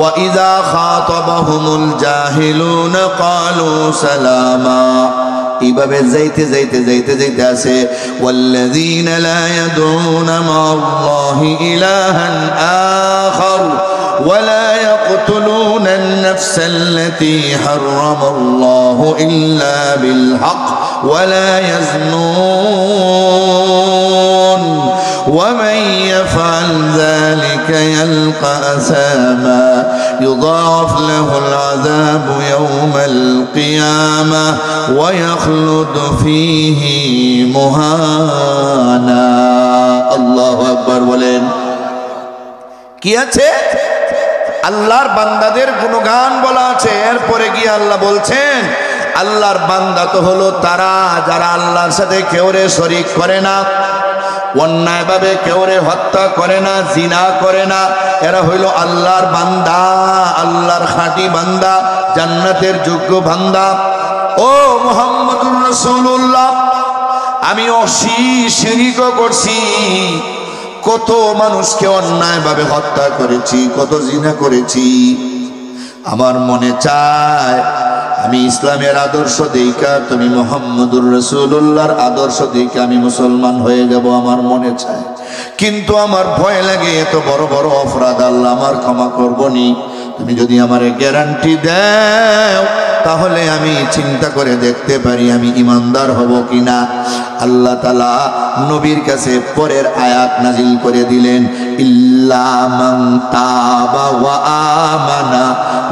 وإذا خاطبهم الجاهلون قالوا سلاما। এইভাবে যাইতে যাইতে যাইতে যাইতে আছে, والذين لا يدعون مع الله إلها آخر ولا يقتلون النفس التي حرم الله إلا بالحق ولا يزنون ومن يفعل ذلك يلقى أثاما يضاعف له العذاب يوم القيامة ويخلد فيه مهانا। الله أكبر বলেন। কি আছে? আল্লাহর বান্দাদের গুণগান বলা আছে। এরপরে গিয়ে আল্লাহ বলছেন, আল্লাহর বান্দা তো হলো তারা যারা আল্লাহর সাথে কেউরে শরীক করে না, অন্যায়ভাবে কেউরে হত্যা করে না, জিনা করে না। এরা হইল আল্লাহর বান্দা, আল্লাহর খাঁটি বান্দা, জান্নাতের যোগ্য বান্দা। ও মুহাম্মদুর রাসূলুল্লাহ, আমি শিরক করছি, কত মানুষকে অন্যায়ভাবে হত্যা করেছি, কত জিনা করেছি। আমার মনে চায় আমি ইসলামের আদর্শ দেখা, তুমি মুহাম্মদুর রাসূলুল্লাহর আদর্শ দেখা আমি মুসলমান হয়ে যাব, আমার মনে চায়। কিন্তু আমার ভয় লাগে, এত বড় বড় অপরাধ আল্লাহ আমার ক্ষমা করবনি। তুমি যদি আমারে গ্যারান্টি দাও তাহলে আমি চিন্তা করে দেখতে পারি আমি ইমানদার হব কিনা। আল্লাহ তাআলা নবীর কাছে পরের আয়াত নাজিল করে দিলেন, ইল্লা মান তাবা ওয়া আমানা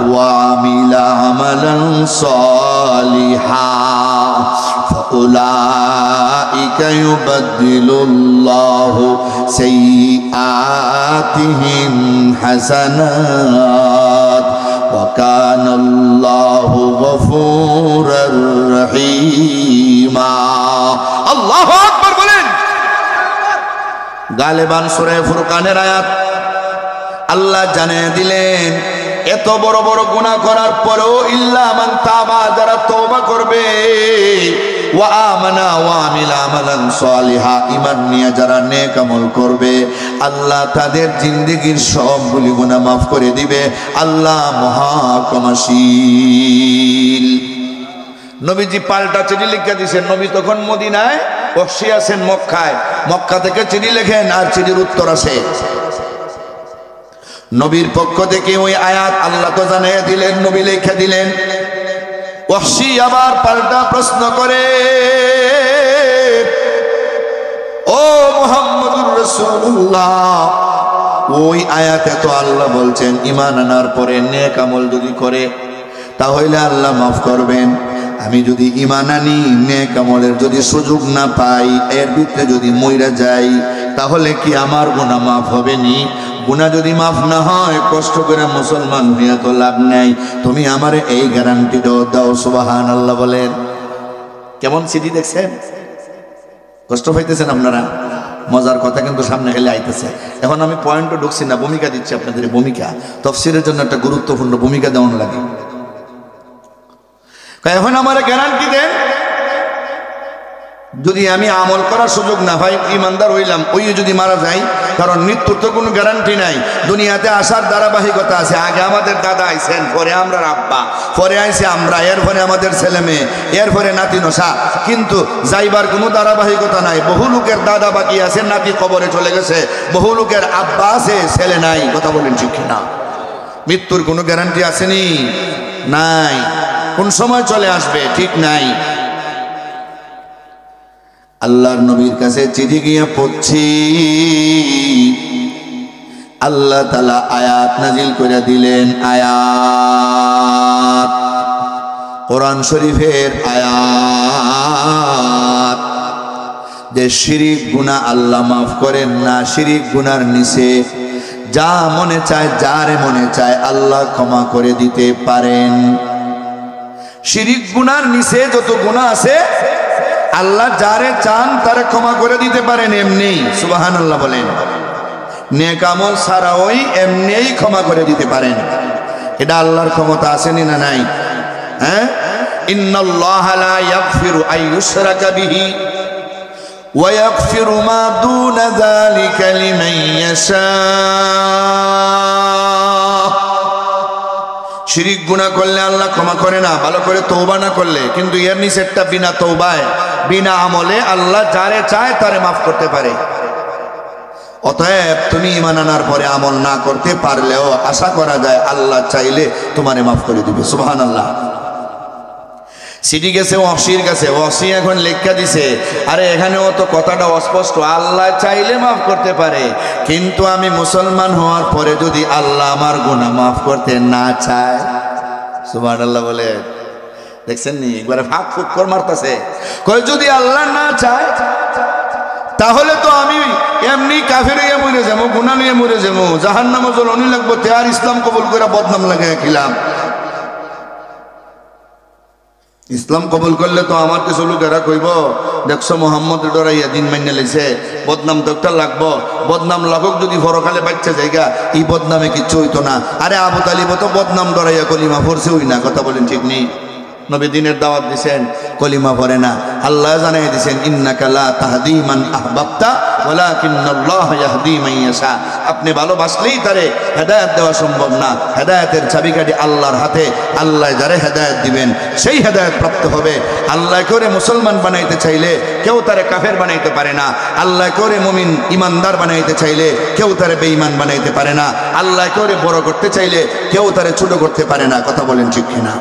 ওয়া আমিলা আমালান সালিহা ফাউলাইকা ইউবাদদিলুল্লাহু সাইয়্যাতিহিম হাসানাত ওয়া কানাল্লাহু গফুরুর রহিমা। আল্লাহু আকবার বলেন। গালেবান সূরা ফুরকানের আয়াত। আল্লাহ জানিয়ে দিলেন এত বড় বড় গুনাহ করার পরেও ইল্লা মান তাবা, যারা তওবা করবে, ওয়া আমানা ওয়া আমিলা আমালান সালিহা, ঈমান নিয়ে যারা নেক আমল করবে, আল্লাহ তাদের জিন্দেগীর সবগুলি গুনাহ মাফ করে দিবে। আল্লাহ মহা ক্ষমাশীল। নবীজি পাল্টা চিঠি লিখে দিয়েছেন। নবী তখন মদিনায়, ওহশী আছেন মক্কায়। মক্কা থেকে চিঠি লেখেন আর চিঠির উত্তর আসে। নবীর পক্ষ থেকে ওই আয়াত আল্লাহ তো জানিয়ে দিলেন, নবী লিখে দিলেন। ওহশী আবার পাল্টা প্রশ্ন করে, ও মুহাম্মদুর রাসূলুল্লাহ, ওই আয়াতে তো আল্লাহ বলছেন ঈমান আনার পরে নেক আমল যদি করে তাহলে আল্লাহ মাফ করবেন। আমি যদি ঈমান আনি, নেক আমলের যদি সুযোগ না পাই, এর ভিতরে যদি মইরা যাই, তাহলে কি আমার গুনাহ মাফ হবে নি? গুনাহ যদি মাফ না হয়, কষ্ট করে মুসলমান হইয়া তো লাভ নাই। তুমি আমারে এই গ্যারান্টি দাও। সুবহানাল্লাহ বলেন। কেমন সিডি দেখছেন? কষ্ট পাইতেছেন আপনারা? মজার কথা কিন্তু সামনে গেলে আইতেছে। এখন আমি পয়েন্টও ঢুকছি না, ভূমিকা দিচ্ছি আপনাদের। ভূমিকা তাফসীরের জন্য একটা গুরুত্বপূর্ণ ভূমিকা দেওয়ান লাগে। এখন আমার গ্যারান্টি দেন, যদি আমি আমল করার সুযোগ না পাই, ইমানদার হইলাম, ওই যদি মারা যায়, কারণ মৃত্যুর তো কোনো গ্যারান্টি নাই। দুনিয়াতে আসার ধারাবাহিকতা আছে। আগে আমাদের দাদা আইছেন, পরে আমরা আব্বা, পরে আইছে আমরা, এরপরে আমাদের ছেলে মেয়ে, এরপরে নাতি নসা। কিন্তু যাইবার কোনো ধারাবাহিকতা নাই। বহু লোকের দাদা বাকি আছে, নাতি কবরে চলে গেছে। বহু লোকের আব্বা আছে, ছেলে নাই। কথা বলেন ঠিক না? মৃত্যুর কোনো গ্যারান্টি আসেনি? নাই। কোন সময় চলে আসবে ঠিক নাই। আল্লাহর নবীর কাছে চিঠি গিয়ে পড়ছি, আল্লাহ তাআলা আয়াত নাজিল করে দিলেন। আয়াত কোরআন শরীফের আয়াত, যে শিরিক গুনাহ আল্লাহ মাফ করেন না। শিরিক গুনার নিচে যা মনে চায়, যারে মনে চায় আল্লাহ ক্ষমা করে দিতে পারেন। শিরিক গুনার নিচে যত গুনাহ আছে, আল্লাহ যারে চান তারে ক্ষমা করে দিতে পারেন এমনি। সুবহানাল্লাহ বলেন। নেক আমল ছাড়াওই এমনিই ক্ষমা করে দিতে পারেন। এটা আল্লাহর ক্ষমতা আসেনি না নাই? হ্যাঁ, ইন্নাল্লাহা লা ইয়াগফিরু আন ইউশরাকা বিহি ওয়া ইয়াগফিরু মা দুনা যালিকা লিমান ইয়াশা। শিরিক গুনাহ করলে আল্লাহ ক্ষমা করে না, ভালো করে তওবা না করলে। কিন্তু এর নিচে একটা বিনা তওবায়, বিনা আমলে আল্লাহ যারে চায় তারে মাফ করতে পারে। অতএব তুমি ঈমান আনার পরে আমল না করতে পারলেও আশা করা যায় আল্লাহ চাইলে তোমারে মাফ করে দিবে। সুবহানাল্লাহ। সিটি গেছে ওহশীর কাছে, ওহশী এখন লেখা দিছে, আরে এখানেও তো কথাটা অস্পষ্ট। আল্লাহ চাইলে মাফ করতে পারে, কিন্তু আমি মুসলমান হওয়ার পরে যদি আল্লাহ আমার গুনাহ মাফ করতে না চায়। সুবহানাল্লাহ বলে। দেখছেন নি? একবারে ফাঁক ফুক কর মারতেছে। কই যদি আল্লাহ না চায় তাহলে তো আমি এমনি কাফের হয়ে মরে যাবো, গুনাহ নিয়ে মরে যাবো, জাহান্নামে জ্বলনি লাগবো। তে আর ইসলাম কবুল করে বদনাম লাগাই খিলাম। ইসলাম কবুল করলে তো আমার কিছু লোকেরা কইব, দেখছো মোহাম্মদ ডরাইয়া দিন মাইনে লেছে, বদনাম তো একটা লাগবো। বদনাম লাগুক যদি পরকালে বাচ্চা জায়গা, এই বদনামে কিচ্ছু হইতো না। আরে আবু তালিব তো বদনাম ডরাইয়া কলিমা পড়ছে হই না। কথা বলেন ঠিক নেই? নবী দিনের দাওয়াত দিছেন, কলিমা পড়ে না। আল্লাহ জানাই দিছেন, ইন্নাকা লা তাহদি মান আহবাবতা ওয়ালাকিন্নাল্লাহ ইয়াহদি মান ইয়াশা। আপনি ভালোবাসলেই তারে হেদায়েত দেওয়া সম্ভব না। হেদায়েতের চাবিকাঠি আল্লাহর হাতে। আল্লাহ যারে হেদায়েত দিবেন সেই হেদায়েত প্রাপ্ত হবে। আল্লাহ করে মুসলমান বানাইতে চাইলে কেউ তারে কাফের বানাইতে পারে না। আল্লাহ করে মুমিন ইমানদার বানাইতে চাইলে কেউ তারে বেঈমান বানাইতে পারে না। আল্লাহ করে বড় করতে চাইলে কেউ তারে ছোট করতে পারে না। কথা বলেন ঠিক কিনা?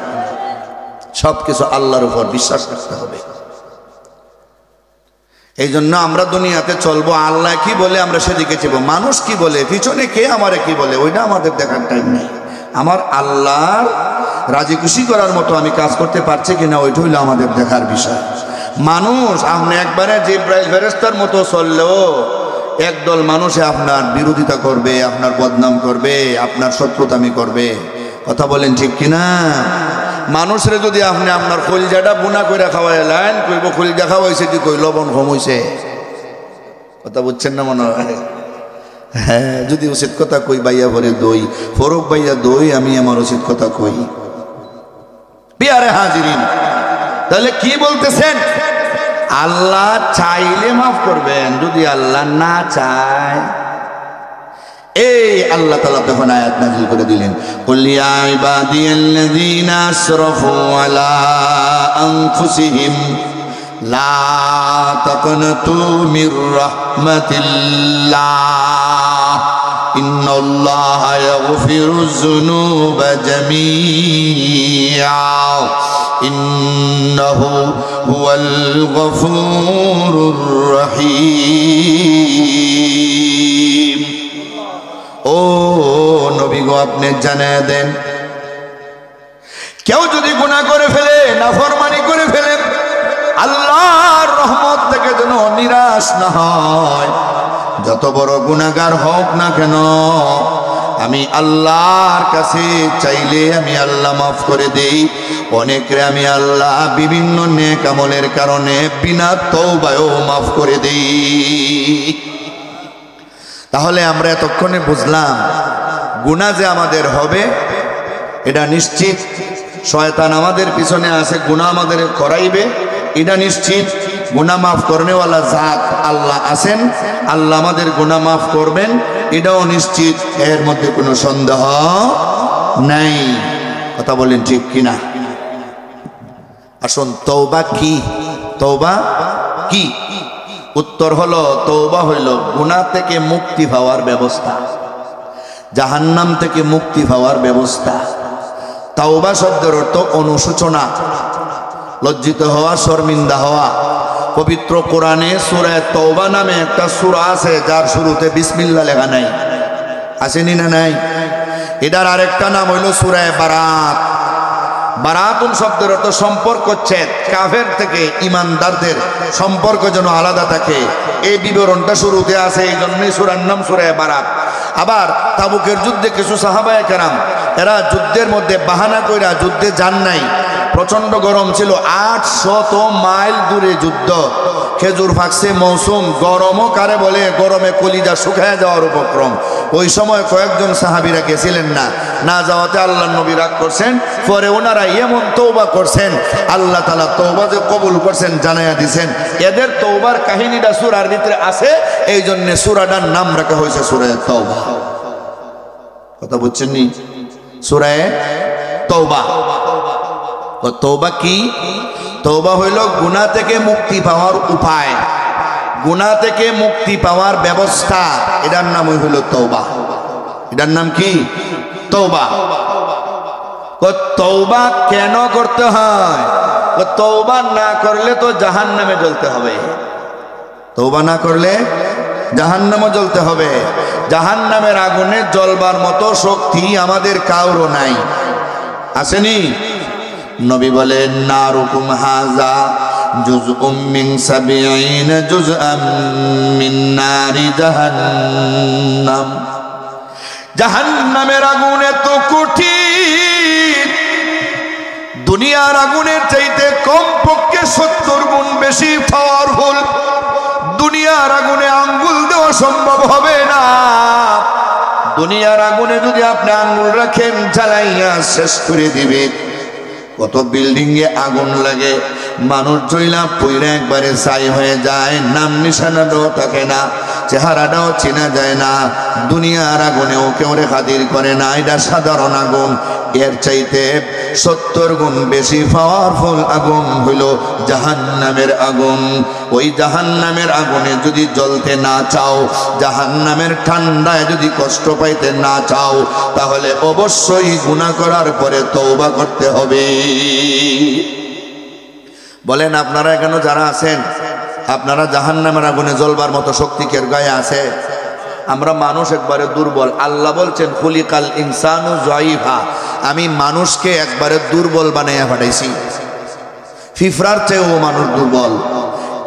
সবকিছু আল্লাহর উপর বিশ্বাস রাখতে হবে। এই জন্য আমরা দুনিয়াতে চলবো, আল্লাহ কি বলে আমরা সেদিকে যাবো, মানুষ কি বলে পিছনে কে আমারে কি বলে ওইটা আমাদের দেখার টাইম নেই। আমার আল্লাহর রাজি খুশি করার মতো আমি কাজ করতে পারছি কিনা ওইটা হইলো আমাদের দেখার বিষয়। মানুষ আপনি একবারে জিব্রাইল ফেরেশতার মতো চললেও একদল মানুষে আপনার বিরোধিতা করবে, আপনার বদনাম করবে, আপনার শত্রুতামি করবে। কথা বলেন ঠিক কিনা? মানুষরে যদি আপনি আপনার কলিজাটা বুনা করে খাওয়াইলেন, কইব কলিজা খাওয়াইছে কি, কই লবণ কম হইছে। কথা বুঝছেন না মনে হয়? হ্যাঁ, যদি উচিত কথা কই বাইয়া ভরে দই, ফরক বাইয়া দই, আমি আমার উচিত কথা কই। বিয়ারে হাজিরিন, তাহলে কি বলতেছেন? আল্লাহ চাইলে মাফ করবেন, যদি আল্লাহ না চায়। এই আল্লাহ তাআলা তখন আয়াত নাযিল করে দিলেন, কুল ইয়া ইবাদিয়াল্লাযীনা আসরাফু আলা আনফুসিহিম লা তাকনাতু মির রাহমাতিল্লাহ ইন্নাল্লাহা ইয়াগফিরুয যুনুবা জামিআ ইন্নাহু হুয়াল গফুরুর রহিম। ও নবী গো, আপনি জানিয়ে দেন, কেউ যদি গুনাহ করে ফেলে, নাফরমানি করে ফেলে, আল্লাহর রহমত থেকে যেন নিরাশ না হয়। যত বড় গুনাহগার হোক না কেন, আমি আল্লাহর কাছে চাইলে আমি আল্লাহ মাফ করে দেই। অনেকরে আমি আল্লাহ বিভিন্ন নেক আমলের কারণে বিনা তওবায়ও মাফ করে দেই। তাহলে আমরা এতক্ষণে বুঝলাম গুনাহ যে আমাদের হবে এটা নিশ্চিত। শয়তান আমাদের পিছনে আছে, গুনাহ আমাদের করাইবে এটা নিশ্চিত। গুনাহ মাফ করনেওয়ালা জাত আল্লাহ আছেন, আল্লাহ আমাদের গুনাহ মাফ করবেন এটাও নিশ্চিত, এর মধ্যে কোনো সন্দেহ নাই। কথা বলেন ঠিক কিনা? আসুন, তওবা কি? তওবা কি? উত্তর হলো, তওবা হইল গুনাহ থেকে মুক্তি পাওয়ার ব্যবস্থা, জাহান্নাম থেকে মুক্তি পাওয়ার ব্যবস্থা। তওবা শব্দের অর্থ অনুশোচনা, লজ্জিত হওয়া, শর্মিন্দা হওয়া। পবিত্র কোরআনে সূরা তওবা নামে একটা সূরা আছে যার শুরুতে বিসমিল্লাহ লেখা নাই। আসেনি না নাই? এটার আরেকটা নাম হইল সূরা বারাত। বারাতুন শব্দের অর্থ সম্পর্কচ্ছেদ, কাফের থেকে ইমানদারদের সম্পর্ক যেন আলাদা থাকে, এই বিবরণটা শুরুতে আছে, এই জন্যই সূরার নাম সূরা বারাত। আবার তাবুকের যুদ্ধে কিছু সাহাবায়ে কেরাম এরা যুদ্ধের মধ্যে বাহানা কইরা যুদ্ধে যান নাই। প্রচন্ড গরম ছিল, 800 মাইল দূরে যুদ্ধ, খেজুর ফাঁকছে মৌসুম, গরমও কারে বলে, গরমে কলিজা শুকায় যাওয়ার উপক্রম। ওই সময় কয়েকজন সাহাবীরা গেছিলেন না, না যাওয়াতে আল্লাহর নবী রাগ করছেন। পরে ওনারা এমন তওবা করছেন, আল্লাহ তাআলা তওবা যে কবুল করছেন জানাইয়া দিয়েছেন। এদের তওবার কাহিনীটা সূরার ভিতরে আছে, এই জন্য সূরাটার নাম রাখা হয়েছে সূরা তওবা। কথা বুঝছেন নি? সূরা তওবা। তওবা কি? তওবা হইল গুনাহ থেকে মুক্তি পাওয়ার উপায়, গুনাহ থেকে মুক্তি পাওয়ার ব্যবস্থা, এটার নাম হইল তওবা। এটার নাম কি? তওবা। তওবা কেন করতে হয়? তওবা না করলে তো জাহান্নামে জ্বলতে হবে। তওবা না করলে জাহান্নামে জ্বলতে হবে। জাহান্নামের আগুনে জ্বলবার মতো শক্তি আমাদের কারো নাই। আসেনি? নবী বলেন, নারুকুম হাযা জুজউম মিন 70 জুজআম মিন নারি জাহান্নাম। জাহান্নামের আগুন এত কঠিন, দুনিয়ার আগুনের চাইতে কমপক্ষে 70 গুণ বেশি পাওয়ারফুল। দুনিয়ার আগুনে আঙ্গুল দেওয়া সম্ভব হবে না। দুনিয়ার আগুনে যদি আপনি আঙ্গুল রাখেন, জ্বালাইয়া শেষ করে দিবে। কত বিল্ডিং এ আগুন লাগে, মানুষ জইলা পুইরা একবারে ছাই হয়ে যায়, নাম নিশানাটাও থাকে না, চেহারাটাও চেনা যায় না। দুনিয়ার আগুনেও কেউ রে খাতির করে না, এটা সাধারণ আগুন। এর চাইতে 70 গুণ বেশি পাওয়ারফুল আগুন হইল জাহান্নামের আগুন। ওই জাহান্নামের আগুনে যদি জ্বলতে না চাও, জাহান্নামের ঠান্ডায় যদি কষ্ট পাইতে না চাও, তাহলে অবশ্যই গুনাহ করার পরে তওবা করতে হবে। বলেন আপনারা এখানে যারা আছেন, আপনারা জাহান্নামের আগুনে জ্বলবার মতো শক্তি কের গায়ে আছে? আমরা মানুষ একবারে দুর্বল। আল্লাহ বলছেন খুলিকাল ইনসানু যায়ীফা, আমি মানুষকে একবারে দুর্বল বানাইয়া পাঠাইছি। ফিফরার চেয়েও মানুষ দুর্বল।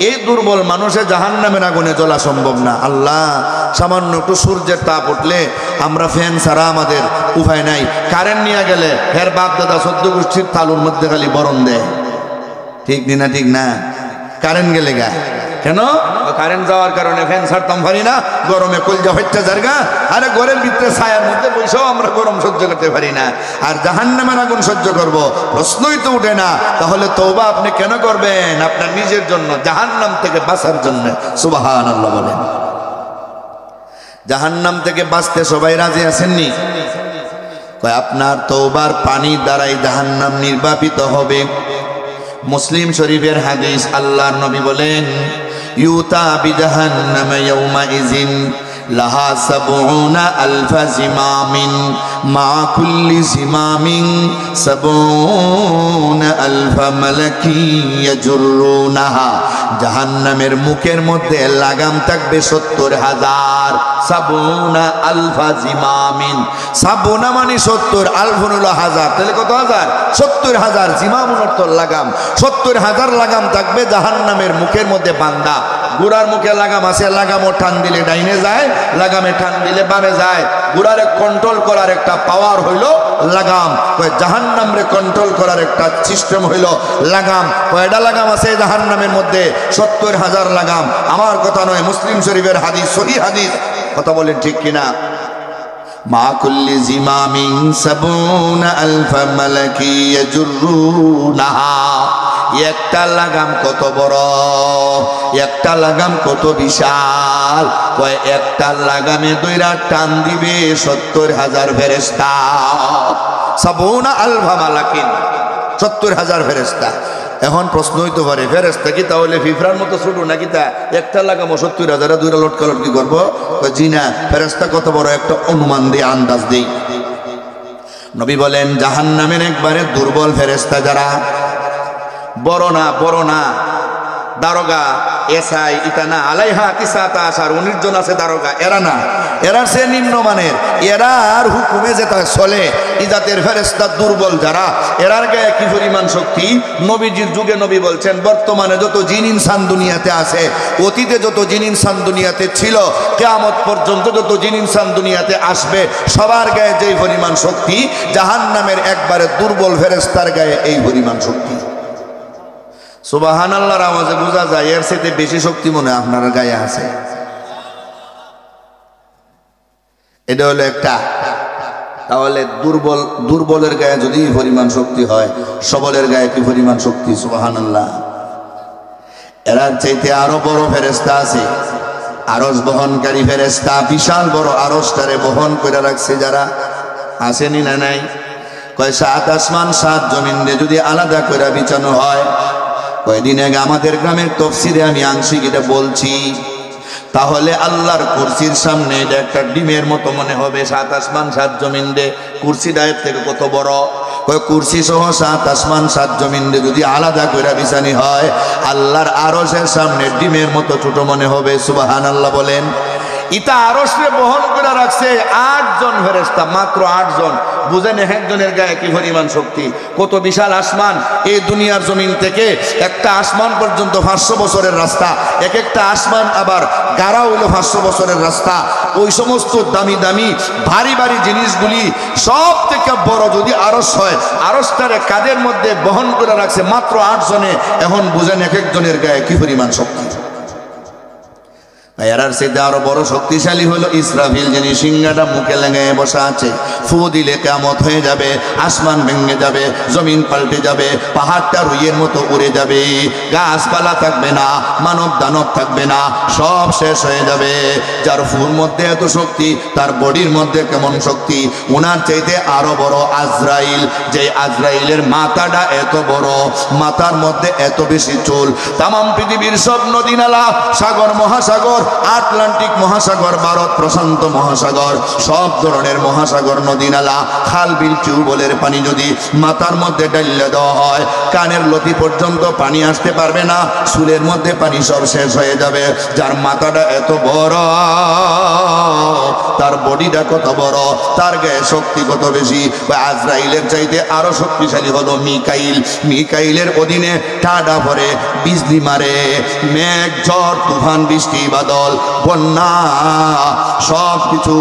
এই দুর্বল মানুষে জাহান্নামের আগুনে জ্বলা সম্ভব না। আল্লাহ সামান্য একটু সূর্যের তাপ উঠলে আমরা ফ্যান ছাড়া আমাদের উপায় নাই। কারেন্ট নিয়ে গেলে হের বাপ দাদা 14 গোষ্ঠীর তালুর মধ্যে খালি বরণ দেয়। ঠিক না? ঠিক না? কারেন্ট গেলে গা কেন? কারেন্ট যাওয়ার কারণে ফ্যান ছাড়তাম পারি না, গরমে কলজা হইতে জায়গা। আরে ঘরের ভিতরে ছায়ার মধ্যে বসেও আমরা গরম সহ্য করতে পারি না, আর জাহান্নামের আগুন সহ্য করব? প্রশ্নই তো উঠে না। তাহলে তওবা আপনি কেন করবেন? আপনার নিজের জন্য, জাহান্নাম থেকে বাঁচার জন্য। সুবহানাল্লাহ বলেন। জাহান্নাম থেকে বাঁচতে সবাই রাজি আছেননি? কয় আপনার তওবার পানি দ্বারাই জাহান্নাম নির্বাপিত হবে। মুসলিম শরীফের হাদিস, আল্লাহর নবী বলেন ইউতা বিজাহান্নাম ইয়াউমা ইযিন লাহা ৭০ আলফা জিমামিন মা কুল্লি জিমামিন ৭০ আলফা মালাকি ইয়াজুরুনাহা। জাহান্নামের মুখের মধ্যে লাগাম থাকবে ৭০,০০০। ৭০ আলফা জিমামিন, ৭০ মানে ৭০, আলফুন হলো হাজার, তাহলে কত হাজার? ৭০,০০০। জিমামুন অর্থ লাগাম। ৭০,০০০ লাগাম থাকবে জাহান্নামের মুখের মধ্যে বান্দা। গুড়ার মুখে লাগাম আছে, লাগামও টান দিলে ডাইনে যায়, লাগামে টান দিলে বামে যায়। গুড়ারে কন্ট্রোল করার একটা পাওয়ার হইল লাগাম। জাহান্নামরে কন্ট্রোল করার একটা সিস্টেম হইল লাগাম। কয়টা লাগাম আছে জাহান্নামের মধ্যে? ৭০,০০০ লাগাম। আমার কথা নয়, মুসলিম শরীফের হাদিস, সহিহ হাদিস। কথা বলেন ঠিক কিনা? মা কুল্লি জিমামিন ৭০ আলফা মালাকি ইয়াজুরুনাহা। একটা লাগাম কত বড়, একটা লাগাম কত বিশাল। কয় একটা লাগামে দইরা টান দিবে ৭০,০০০ ফেরেশতা। ৭০ আলফা মালাকিন, ৭০,০০০ ফেরেশতা। এখন প্রশ্ন হইতে পারে, ফেরেশতা কি তাহলে ফিফরার মতো ছোট নাকি? তা একটা লাগামো ৭০,০০০ দুইটা লটকালটকি করবো? জি না, ফেরেশতা কত বড় একটা অনুমান দিয়ে আন্দাজ দেই। নবী বলেন জাহান্নামের একবারে দুর্বল ফেরেশতা যারা, বড় না দারোগা, এসআই, ইটা না, আলাইহা 19 জন আছে দারোগা, এরা না, এরা সে নিম্নমানের। এরার হুকুমে যেটা চলে, ইজাতের ফেরেশতা দুর্বল যারা, এরার গায়ে কি পরিমাণ শক্তি! নবীজির যুগে নবী বলছেন বর্তমানে যত জিন ইনসান দুনিয়াতে আছে, অতীতে যত জিন ইনসান দুনিয়াতে ছিল, কিয়ামত পর্যন্ত যত জিন ইনসান দুনিয়াতে আসবে, সবার গায়ে যেই পরিমাণ শক্তি, জাহান্নামের একবারে দুর্বল ফেরেশতার গায়ে এই পরিমাণ শক্তি। সুবহানাল্লাহর আওয়াজে বোঝা যায় এর সাথে বেশি শক্তি মনে আপনার গায়ে আছে। এটা হলো একটা। তাহলে দুর্বলের গায়ে যদি পরিমাণ শক্তি হয়, সবলের গায়ে কি পরিমাণ শক্তি! সুবহানাল্লাহ। এরার চাইতে আরো বড় ফেরেশতা আছে, আরশ বহনকারী ফেরেশতা। বিশাল বড় আরশটারে বহন করে রাখছে যারা, আসেনি না নাই? কয় ৭ আসমান ৭ জমিন যদি আলাদা করে বিছানো হয়, কয়েকদিন আগে আমাদের গ্রামের তফসিরে আমি আংশিক এটা বলছি, তাহলে আল্লাহর কুরসির সামনে এটা একটা ডিমের মতো মনে হবে। ৭ আসমান ৭ জমিন রে কুরসিটা এর থেকে কত বড়! কুরসি সহ ৭ আসমান ৭ জমিন রে যদি আলাদা করে বিছানি হয়, আল্লাহর আরশের সামনে ডিমের মতো ছোট মনে হবে। সুবহানাল্লাহ বলেন। ইতা আরশে বহন করে রাখছে ৮ জন ফেরেশতা, মাত্র ৮ জন। বুঝেন একজনের গায়ে কি পরিমাণ শক্তি! কত বিশাল আসমান! এই দুনিয়ার জমিন থেকে একটা আসমান পর্যন্ত 500 বছরের রাস্তা, এক একটা আসমান আবার গাড়া হইল 500 বছরের রাস্তা। ওই সমস্ত দামি দামি ভারী ভারী জিনিসগুলি সব থেকে বড় যদি আরশ হয়, আরশটারে কাদের মধ্যে বহন করে রাখছে মাত্র ৮ জনে। এখন বুঝেন এক একজনের গায়ে কি পরিমাণ শক্তি! এরার সাথে আরো বড় শক্তিশালী হলো ইসরাফিল, যিনি সিংহাটা মুখে লেগে বসা আছে। ফু দিলে কিয়ামত হয়ে যাবে, আসমান ভেঙে যাবে, জমিন পাল্টে যাবে, পাহাড়টা রুইয়ের মতো উড়ে যাবে, গাছপালা থাকবে না, মানব দানব থাকবে না, সব শেষ হয়ে যাবে। যার ফুর মধ্যে এত শক্তি, তার বডির মধ্যে কেমন শক্তি, ওনার চাইতে আরো বড় আজরাইল, যে আজরাইলের মাথাটা এত বড়, মাথার মধ্যে এত বেশি চুল। তাম পৃথিবীর সব নদী নালা, সাগর মহাসাগর, আটলান্টিক মহাসাগর, ভারত প্রশান্ত মহাসাগর, সব ধরনের মহাসাগর নদী নালা, খাল বিল টিউবওয়েলের পানি যদি মাথার মধ্যে ডাইলে দেওয়া হয়, কানের লতি পর্যন্ত পানি আসতে পারবে না, চুলের মধ্যে পানি সব শেষ হয়ে যাবে। যার মাথাটা এত বড়, তার বডিটা কত বড়, তার গায়ে শক্তি কত বেশি। আজরাইলের চাইতে আরো শক্তিশালী হলো মিকাইল। মিকাইলের অধীনে টাডা ভরে, বিজলি মারে, মেঘ ঝড় তুফান বৃষ্টি বাদল বন্যা সব কিছু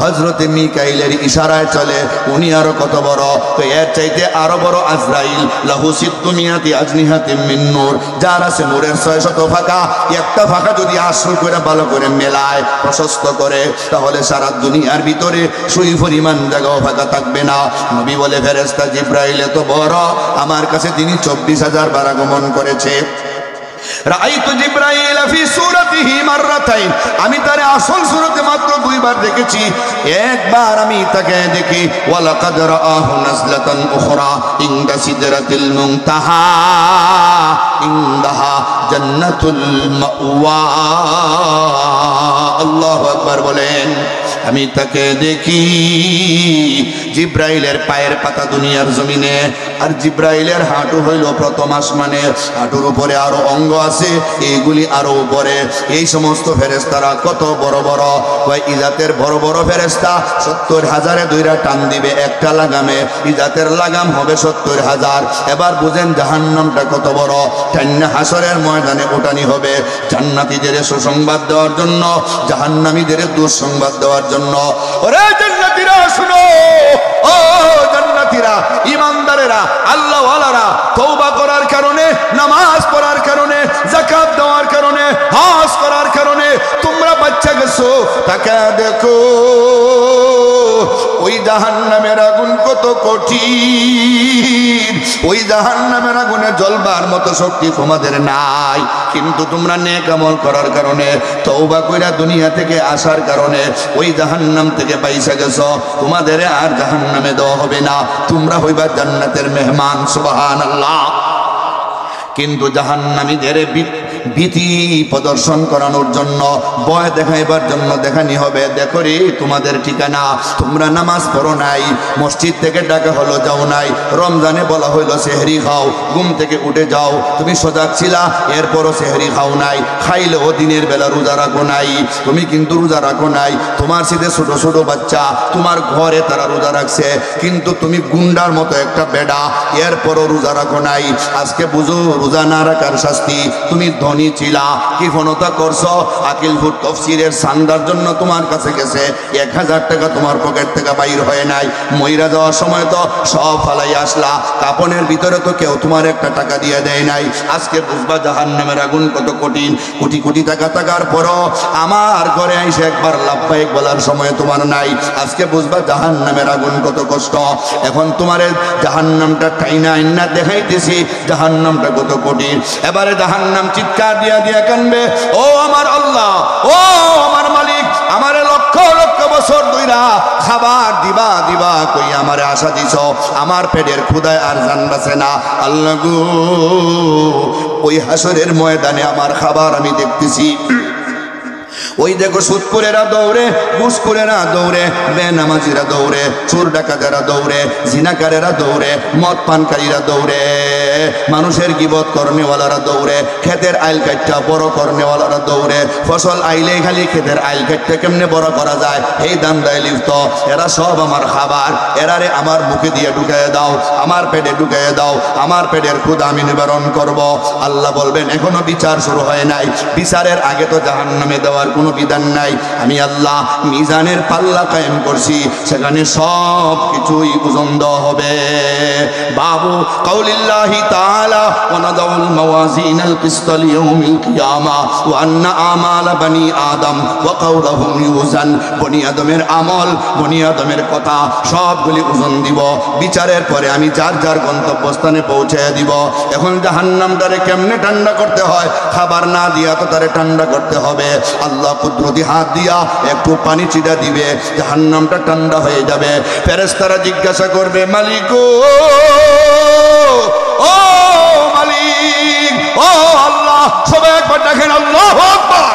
হযরতে মিকাইলের ইশারায় চলে। উনি আরো কত বড়, তো এর চাইতে আরো বড় আজরাইল। লাহু সিত্তুমিয়াতি আজনিহাতিম মিন নূর, যার আছে নূরের 600 ফাঁকা। একটা ফাঁকা যদি আসল করে ভালো করে মেলায়, প্রশস্ত করে, তাহলে সারা দুনিয়ার ভিতরে সুই পরিমাণ জায়গাও ফাঁকা থাকবে না। নবী বলে, ফেরেশতা জিবরাইল এত বড়, আমার কাছে তিনি 24,000 বার আগমন করেছে। রাআইতু জিবরাইল ফি সূরাতিহি মাররাতাইন, আমি তার আসল সূরতে মাত্র 2 বার দেখেছি। একবার আমি তাকে দেখি, ওয়া লাকাদ রাআহু নাজলাতান উখরা ইনদা সিদরাতিল মুনতাহা ইনদাহা জান্নাতুল মাওয়া। আল্লাহু আকবার বলেন। আমি তাকে দেখি জিব্রাইলের পায়ের পাতা দুনিয়ার জমিনে, আর জিব্রাইলের হাঁটু হইল প্রথম আসমানে, হাঁটুর উপরে আরো অঙ্গ আছে, এইগুলি আরো উপরে। এই সমস্ত ফেরেশতারা কত বড় বড়, ওই ইজাতের বড় বড় ফেরেশতা 70,000-এ 2টা টান দিবে একটা লাগামে, ইজাতের লাগাম হবে 70,000। এবার বুঝেন জাহান্নামটা কত বড়। টান্না হাসরের ময়দানে ওঠানি হবে, জান্নাতীদের সুসংবাদ দেওয়ার জন্য, জাহান্নামীদের দুঃসংবাদ দেওয়ার জন্য। ওরে জান্নাতীরা শুনো, ও জান্নাতীরা, ঈমানদারেরা, আল্লাহওয়ালারা, তওবা করার কারণে, নামাজ পড়ার কারণে, যাকাত দেওয়ার কারণে, হজ করার কারণে তোমরা বাচ্চা গেছো, তাকে দেখো ওই জাহান্নামের আগুন কত কঠিন। ওই জাহান্নামের আগুনে জ্বলবার মতো শক্তি তোমাদের নাই, কিন্তু তোমরা নেক আমল করার কারণে, তওবা কইরা দুনিয়া থেকে আসার কারণে ওই জাহান্নাম থেকে বাইসা গেছো। তোমাদের আর জাহান্নামে দেওয়া হবে না, তোমরা হইবা জান্নাতের মেহমান। সুবহানাল্লাহ। কিন্তু জাহান্নামীদের ভীতি প্রদর্শন করানোর জন্য, ভয় দেখাইবার জন্য দেখানি হবে, দেখো রে তোমাদের ঠিকানা, তোমরা নামাজ পড়ো নাই, মসজিদ থেকে ডাকা হলো যাও নাই, রমজানে বলা হইলো সেহরি খাও, ঘুম থেকে উঠে যাও, তুমি সজাগ ছিলা, এরপরও সেহরি খাও নাই, খাইলেও দিনের বেলা রোজা রাখো নাই, তুমি কিন্তু রোজা রাখো নাই। তোমার সাথে ছোট ছোট বাচ্চা তোমার ঘরে তারা রোজা রাখছে, কিন্তু তুমি গুন্ডার মতো একটা বেডা, এরপরও রোজা রাখো নাই। আজকে বুঝো রোজা না রাখার শাস্তি। তুমি ধনী ছিলা, কৃপণতা করছো, আকিলপুর তফসিরের সান্দার জন্য তোমার কাছে গেছে, 1000 টাকা তোমার পকেট থেকে বাইর হয় নাই, মইরা যাওয়ার সময় তো সব ফালাই আসলা, কাপনের ভিতরে তো কেউ তোমার একটা টাকা দিয়ে দেয় নাই। আজকে বুঝবা জাহান্নামের আগুন কত কঠিন। কোটি কোটি টাকা থাকার পরও আমার ঘরে আইসে একবার লাভবাহিক বলার সময় তোমার নাই। আজকে বুঝবা জাহান্নামের আগুন কত কষ্ট। এখন তোমারে জাহান্নামটা টাইনা আইনা দেখাইতেছি, জাহান্নামটা কত কঠিন। এবারে জাহান্নাম চিৎকার দিয়া দিয়া কানবে, ও আমার আল্লাহ, ও আমার মালিক, আমারে লক্ষ লক্ষ বছর ধইরা খাবার দিবা দিবা কই আমারে আশা দিছ, আমার পেটের ক্ষুধায় আর জান বাঁচে না। আল্লাহ গো, ওই হাসরের ময়দানে আমার খাবার আমি দেখতেছি। ওই দেখো সুদখোরেরা দৌড়ে, ঘুষখোরেরা দৌড়ে, বেনামাজিরা দৌড়ে, চোর ডাকাতেরা দৌড়ে, জিনাকারেরা দৌড়ে, মদ পানকারীরা দৌড়ে, মানুষের গীবত করনেওয়ালারা দৌড়ে, ক্ষেতের আইল কাটটা বড় করনেওয়ালারা দৌড়ে, ফসল আইলেই খালি ক্ষেতের আইল কাটতে কেমনে বড় করা যায় এই দাম দেয় লিপ্ত। এরা সব আমার খাবার, এরারে আমার মুখে দিয়ে ঢুকাইয়ে দাও, আমার পেটে ঢুকাইয়ে দাও, আমার পেটের ক্ষুধা আমি নিবারণ করব। আল্লাহ বলবেন এখনো বিচার শুরু হয় নাই, বিচারের আগে তো জাহান্নামে দেওয়ার কোনো বিধান নাই। আমি আল্লাহ মিজানের পাল্লা কায়েম করছি, সেখানে সব কিছুই ওজন দেওয়া হবে। বাবু কাউলিল্লাহি তাআলা ওয়া নাদাউল মাওয়াজিনাল কিসতা লিয়াউমিল কিয়ামা ওয়া আন্না আমালা বানি আদম ওয়া কাউলুহুম ইউজান। বনি আদমের আমল, বনি আদমের কথা সবগুলি ওজন দিব। বিচারের পরে আমি যার যার গন্তব্যস্থানে পৌঁছে দিব। এখন জাহান্নামটারে কেমনে ঠান্ডা করতে হয়? খাবার না দিয়া তো তারে ঠান্ডা করতে হবে। আল্লাহ কুদরতি হাত দিয়া একটু পানি ছিটা দিবে, জাহান্নামটা ঠান্ডা হয়ে যাবে। ফেরেশতারা জিজ্ঞাসা করবে, মালিক ও মালিক, ও আল্লাহ, সবাই একবার দেখেন আল্লাহু আকবার।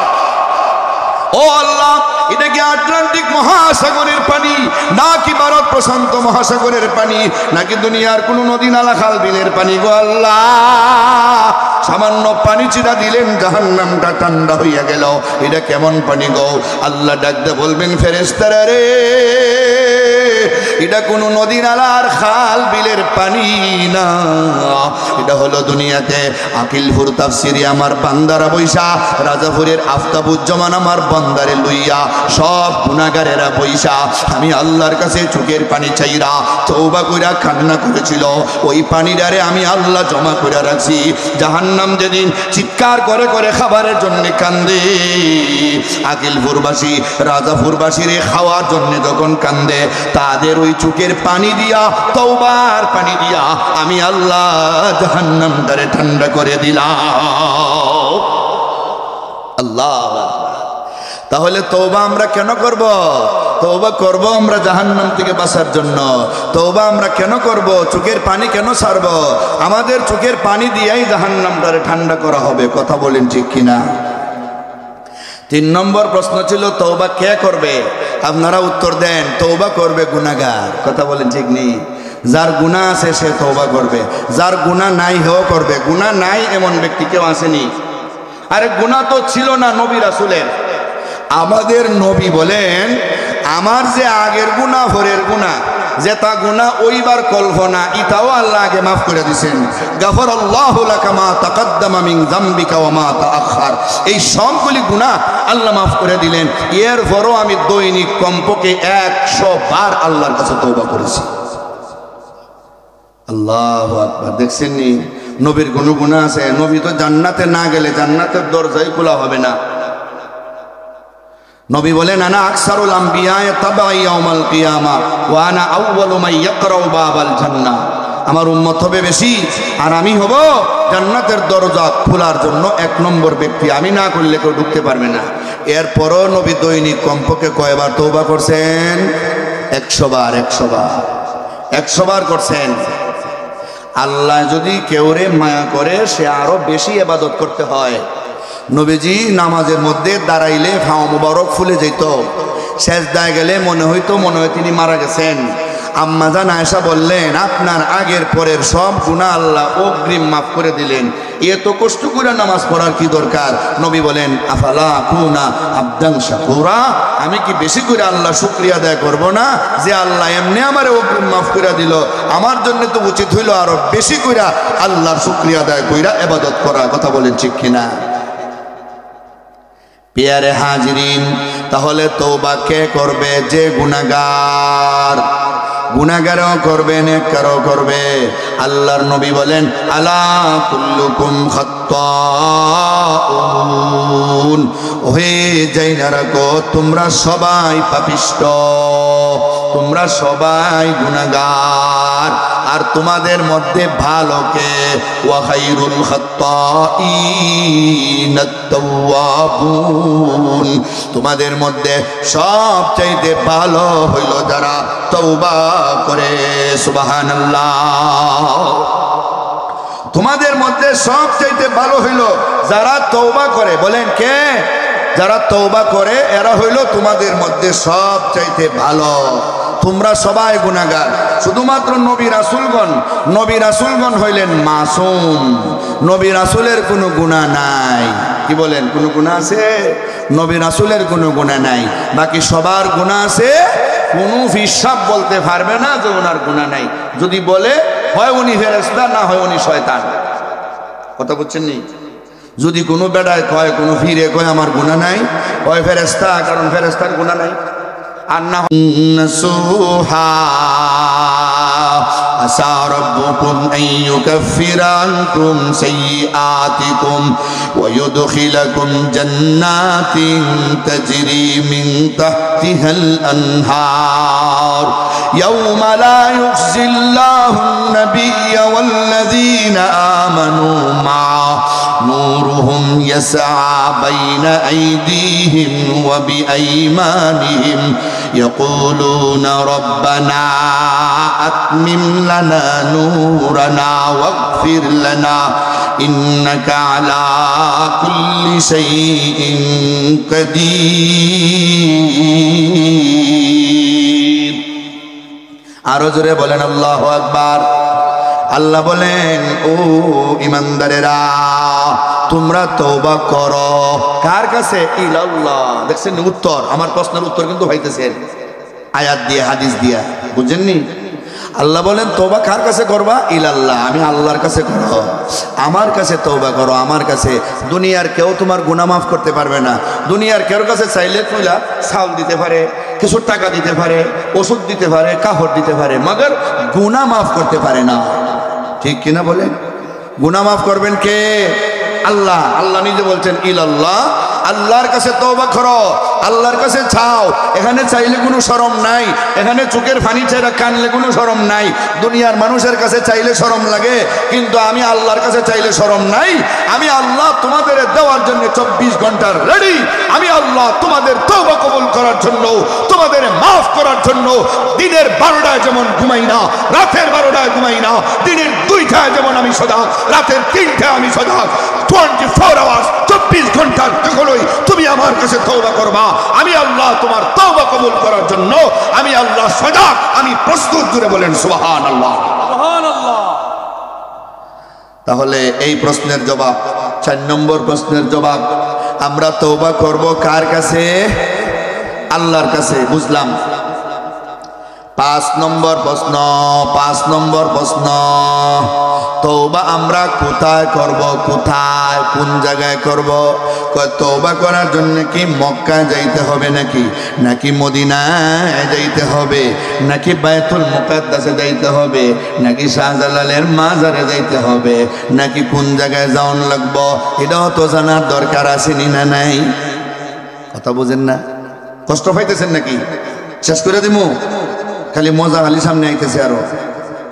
ও আল্লাহ, এটা কি আটলান্টিক মহাসাগরের পানি, নাকি ভারত প্রশান্ত মহাসাগরের পানি, নাকি দুনিয়ার কোন নদী নালা খাল বিলের পানি? গো আল্লাহ, সামান্য পানি চিরা দিলেন, জাহান্নামটা ঠান্ডা হইয়া গেল। এটা কেমন পানি গো? আল্লাহ ডাকতে বলবেন, ফেরেশতারা রে, এটা কোন নদী নালার খাল বিলের পানি না, এটা হলো দুনিয়াতে আকিলপুর তাফসিরে আমার বান্দারা বৈশা, রাজাপুরের আফতাবুজ্জামান আমার বান্দারে লইয়া, সব গুনাহগারেরা বৈশা আমি আল্লাহর কাছে চোখের পানি চাইরা তওবা কইরা কান্না করেছিল। ওই পানিটারে আমি আল্লাহ জমা করে রাখছি। জাহান্নাম যেদিন চিৎকার করে করে খাবারের জন্য কান্দে, আকিলপুরবাসী রাজাপুরবাসীরে খাওয়ার জন্য যখন কান্দে, তাদের ওই চোখের পানি দিয়া, তওবার পানি দিয়া আমি আল্লাহ জাহান্নামটারে ঠান্ডা করে দিলাম। আল্লাহ, তাহলে তওবা আমরা কেন করব? তওবা করব আমরা জাহান্নাম থেকে বাঁচার জন্য। তওবা আমরা কেন করব? চোখের পানি কেন ছাড়ব? আমাদের চোখের পানি দিয়েই জাহান্নামটারে ঠান্ডা করা হবে। কথা বলেন ঠিক কিনা? 3 নম্বর প্রশ্ন ছিল তওবা কে করবে? আপনারা উত্তর দেন, তওবা করবে গুনাহগার। কথা বলেন ঠিক নেই? যার গুনাহ আছে সে তওবা করবে, যার গুনাহ নাই হেও করবে। গুনাহ নাই এমন ব্যক্তি কেউ আসেনি। আরে গুনাহ তো ছিল না নবী রাসূলের। আমাদের নবী বলেন, আমার যে আগের গুনাহ পরের গুনাহ, যেটা গুনাহ ওইবার কল্পনা, ইতাও আল্লাহ আগে মাফ করে দিয়েছেন। গাফারাল্লাহু লাকা মা তাকাদ্দামা মিন যামবিকা ওয়া মা তাআখার। এই সবগুলি গুনাহ আল্লাহ মাফ করে দিলেন। এরপরও আমি দৈনিক কমপক্ষে 100 বার আল্লাহর কাছে তওবা করেছি। আল্লাহু আকবার। দেখছেন নি, নবীর কোনো গুনাহ আছে? নবী তো জান্নাতে না গেলে জান্নাতের দরজাই খোলা হবে না। নবী বলেন, আনা আকসারুল আম্বিয়া তাবাই ইয়াউমাল কিয়ামা ওয়া আনা আউওয়ালু মান ইয়াকরাউ বাবাল জান্নাহ। আমার উম্মত হবে বেশি, আর আমি হব জান্নাতের দরজা খোলার জন্য 1 নম্বর ব্যক্তি। আমি না করলে কেউ ঢুকতে পারবে না। এরপরও নবী দৈনিক কমপক্ষে কয়বার তওবা করছেন? 100 বার। 100 বার, 100 বার করছেন। আল্লাহ যদি কেউরে মায়া করে, সে আরো বেশি ইবাদত করতে হয়। নবীজি নামাজের মধ্যে দাঁড়াইলে ফাও মুবারক ফুলে যেত, সেজদায় গেলে মনে হইতো তিনি মারা গেছেন। আম্মা জান আয়েশা বললেন, আপনার আগের পরের সব গুনাহ আল্লাহ অগ্রিম মাফ করে দিলেন। এত কষ্ট করে নামাজ পড়ার কি দরকার? নবী বলেন, আফালা কুনা আবদান শাকুরা, আমি কি বেশি করে আল্লাহ শুকরিয়া আদায় করব না? যে আল্লাহ এমনি আমারে অগ্রিম মাফ করে দিল, আমার জন্য তো উচিত হইল আরো বেশি করে আল্লাহর শুকরিয়া আদায় কইরা ইবাদত করা। কথা বলেন ঠিক কিনা? প্রিয় হাজিরিন, তাহলে তওবা কে করবে? যে গুনাহগার। গুনাহগারও করবে, নেককারও করবে। আল্লাহর নবী বলেন, আলা কুল্লুকুম খাত্তাউন, ওহে জাইনারা গো, তোমরা সবাই পাপিষ্ট, তোমরা সবাই গুনাহগার। আর তোমাদের মধ্যে ভালো কে? ওয়া খায়রুল খাত্তাইনাত তাওয়াবুন, তোমাদের মধ্যে সবচাইতে ভালো হইল যারা তওবা করে। সুবহানাল্লাহ। তোমাদের মধ্যে সবচাইতে ভালো হইল যারা তওবা করে। বলেন কে? যারা তওবা করে, এরা হইল তোমাদের মধ্যে সবচাইতে ভালো। তোমরা সবাই গুনাহগার, শুধুমাত্র নবী রাসূলগণ হইলেন মাসুম। নবী রাসূলের কোনো গুনাহ নাই। কি বলেন? কোনো গুনাহ আছে? নবী রাসূলের কোনো গুনাহ নাই। বাকি সবার গুনাহ আছে। কোনো হিসাব বলতে পারবে না যে ওনার গুনাহ নাই। যদি বলে, হয় উনি ফেরেশতা, না হয় উনি শয়তান। কথা বুঝছেন নি? যদি কোনো বেড়ায় কয়, কোনো ফিরে কয় আমার গুনাহ নাই, কয় ফেরেশতা, কারণ ফেরেশতার গুনাহ নাই। আর না নসুহা আসা রাব্বুকুম আন ইউকাফিরা আনকুম সাইয়্যাতিকুম ওয়া ইউদখিলাকুম জান্নাতিন তাজরি মিন তাহতিহাল আনহার ইয়াওমা লা ইউখজিল্লাহুন নাবিয়্যা ওয়াল্লাযীনা আমানু মা'আ নূরুহুম ইয়াসআ বাইনা আইদিহিম ওয়া বিআইমানিহিম ইয়াকুলুনা রাব্বানা আতমিম লানা নূরানা ওয়াগফির লানা ইন্নাকা আলা কুল্লি শাইইন কাদির। আরো জোরে বলেন আল্লাহু আকবার। আল্লাহ বলেন, ও ইমানদারেরা, তোমরা তওবা করো। কার কাছে? ইলাল্লাহ। দেখছেন উত্তর, আমার প্রশ্নের উত্তর কিন্তু হইতেছে আয়াত দিয়ে, হাদিস দিয়া, বুঝেননি? আল্লাহ বলেন তওবা কার কাছে করবা? ইলাল্লাহ, আমি আল্লাহর কাছে করো, আমার কাছে তওবা করো, আমার কাছে। দুনিয়ার কেউ তোমার গুনাহ মাফ করতে পারবে না। দুনিয়ার কেউ কাছে চাইলে তুইলা চাউল দিতে পারে, কিছু টাকা দিতে পারে, ওষুধ দিতে পারে, কাপড় দিতে পারে, মগর গুনাহ মাফ করতে পারে না। ঠিক কিনা বলে? গুনাহ মাফ করবেন কে? আল্লাহ। আল্লাহ নিজে বলছেন ইলাল্লাহ, আল্লাহর কাছে তওবা করো, আল্লাহর কাছে চাও। এখানে চাইলে কোনো শরম নাই, এখানে চোখের পানি ছেড়ে কানলে কোনো শরম নাই। দুনিয়ার মানুষের কাছে চাইলে শরম লাগে, কিন্তু আমি আল্লাহর কাছে চাইলে শরম নাই। আমি আল্লাহ তোমাদের দেওয়ার জন্য 24 ঘন্টার রেডি। আমি আল্লাহ তোমাদের তওবা কবুল করার জন্য, তোমাদের মাফ করার জন্য দিনের 12টায় যেমন ঘুমাই না, রাতের 12টায় ঘুমাই না, দিনের 2টায় যেমন আমি সজাগ, রাতের 3টায় আমি সজাগ। 24 আওয়ার্স, 24 ঘন্টার কখনোই তুমি আমার কাছে তওবা করবা। আমি আল্লাহ তোমার তওবা কবুল করার জন্য আমি আল্লাহ সজাগ, আমি প্রস্তুত। জুড়ে বলেন সুবহানাল্লাহ, সুবহানাল্লাহ। তাহলে এই প্রশ্নের জবাব, 4 নম্বর প্রশ্নের জবাব, আমরা তওবা করব কার কাছে? আল্লাহর কাছে। বুঝলাম। 5 নম্বর প্রশ্ন, 5 নম্বর প্রশ্ন, তওবা আমরা কোথায় করব? কোথায়, কোন জায়গায় করব? তওবা করার জন্য কি মক্কা যাইতে হবে নাকি, নাকি মদিনায় যাইতে হবে, নাকি বায়তুল মুকাদ্দাসে যাইতে হবে, নাকি শাহজালালের মাজারে যাইতে হবে, নাকি কোন জায়গায় যাওন লাগবো? এটাও তো জানার দরকার আছে না নাই? কথা বুঝেন না? কষ্ট পাইতেছেন নাকি? শেষ করে দিমু? খালি মজা খালি সামনে আইতেছে, আরো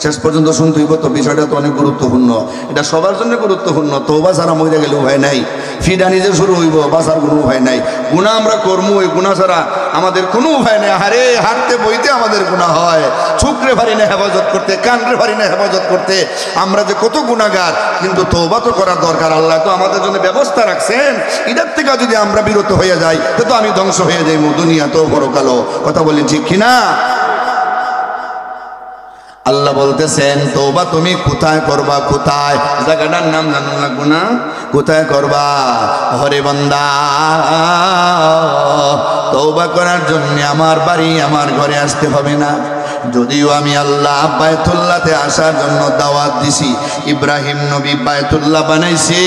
শেষ পর্যন্ত শুনতে হইব তো। বিষয়টা তো অনেক গুরুত্বপূর্ণ, এটা সবার জন্য গুরুত্বপূর্ণ। তওবা ছাড়া মরে গেলে উপায় নাই, ফিডা নিজে শুরু হইব, বাঁচার কোনো উপায় নাই। গুনাহ আমরা করবো, ওই গুনাহ ছাড়া আমাদের কোনো উপায় নাই। হারে হাঁটতে বইতে আমাদের গুনাহ হয়, চোখরে পারি না হেফাজত করতে, কানরে পারি না হেফাজত করতে। আমরা যে কত গুনাহগার, কিন্তু তওবা তো করার দরকার। আল্লাহ তো আমাদের জন্য ব্যবস্থা রাখছেন। এটার থেকে যদি আমরা বিরত হয়ে যাই তো আমি ধ্বংস হয়ে যাই, দুনিয়া তো পরকালও। কথা বলেন ঠিক কিনা? আল্লাহ বলতেছেন তওবা তুমি কোথায় করবা? কোথায়? জায়গাটার নাম জানুন লাগবো না? কোথায় করবা? হরে বান্দা, তওবা করার জন্য আমার বাড়ি, আমার ঘরে আসতে হবে না। যদিও আমি আল্লাহ বায়তুল্লাহতে আসার জন্য দাওয়াত দিছি, ইব্রাহিম নবী বায়তুল্লাহ বানাইছে।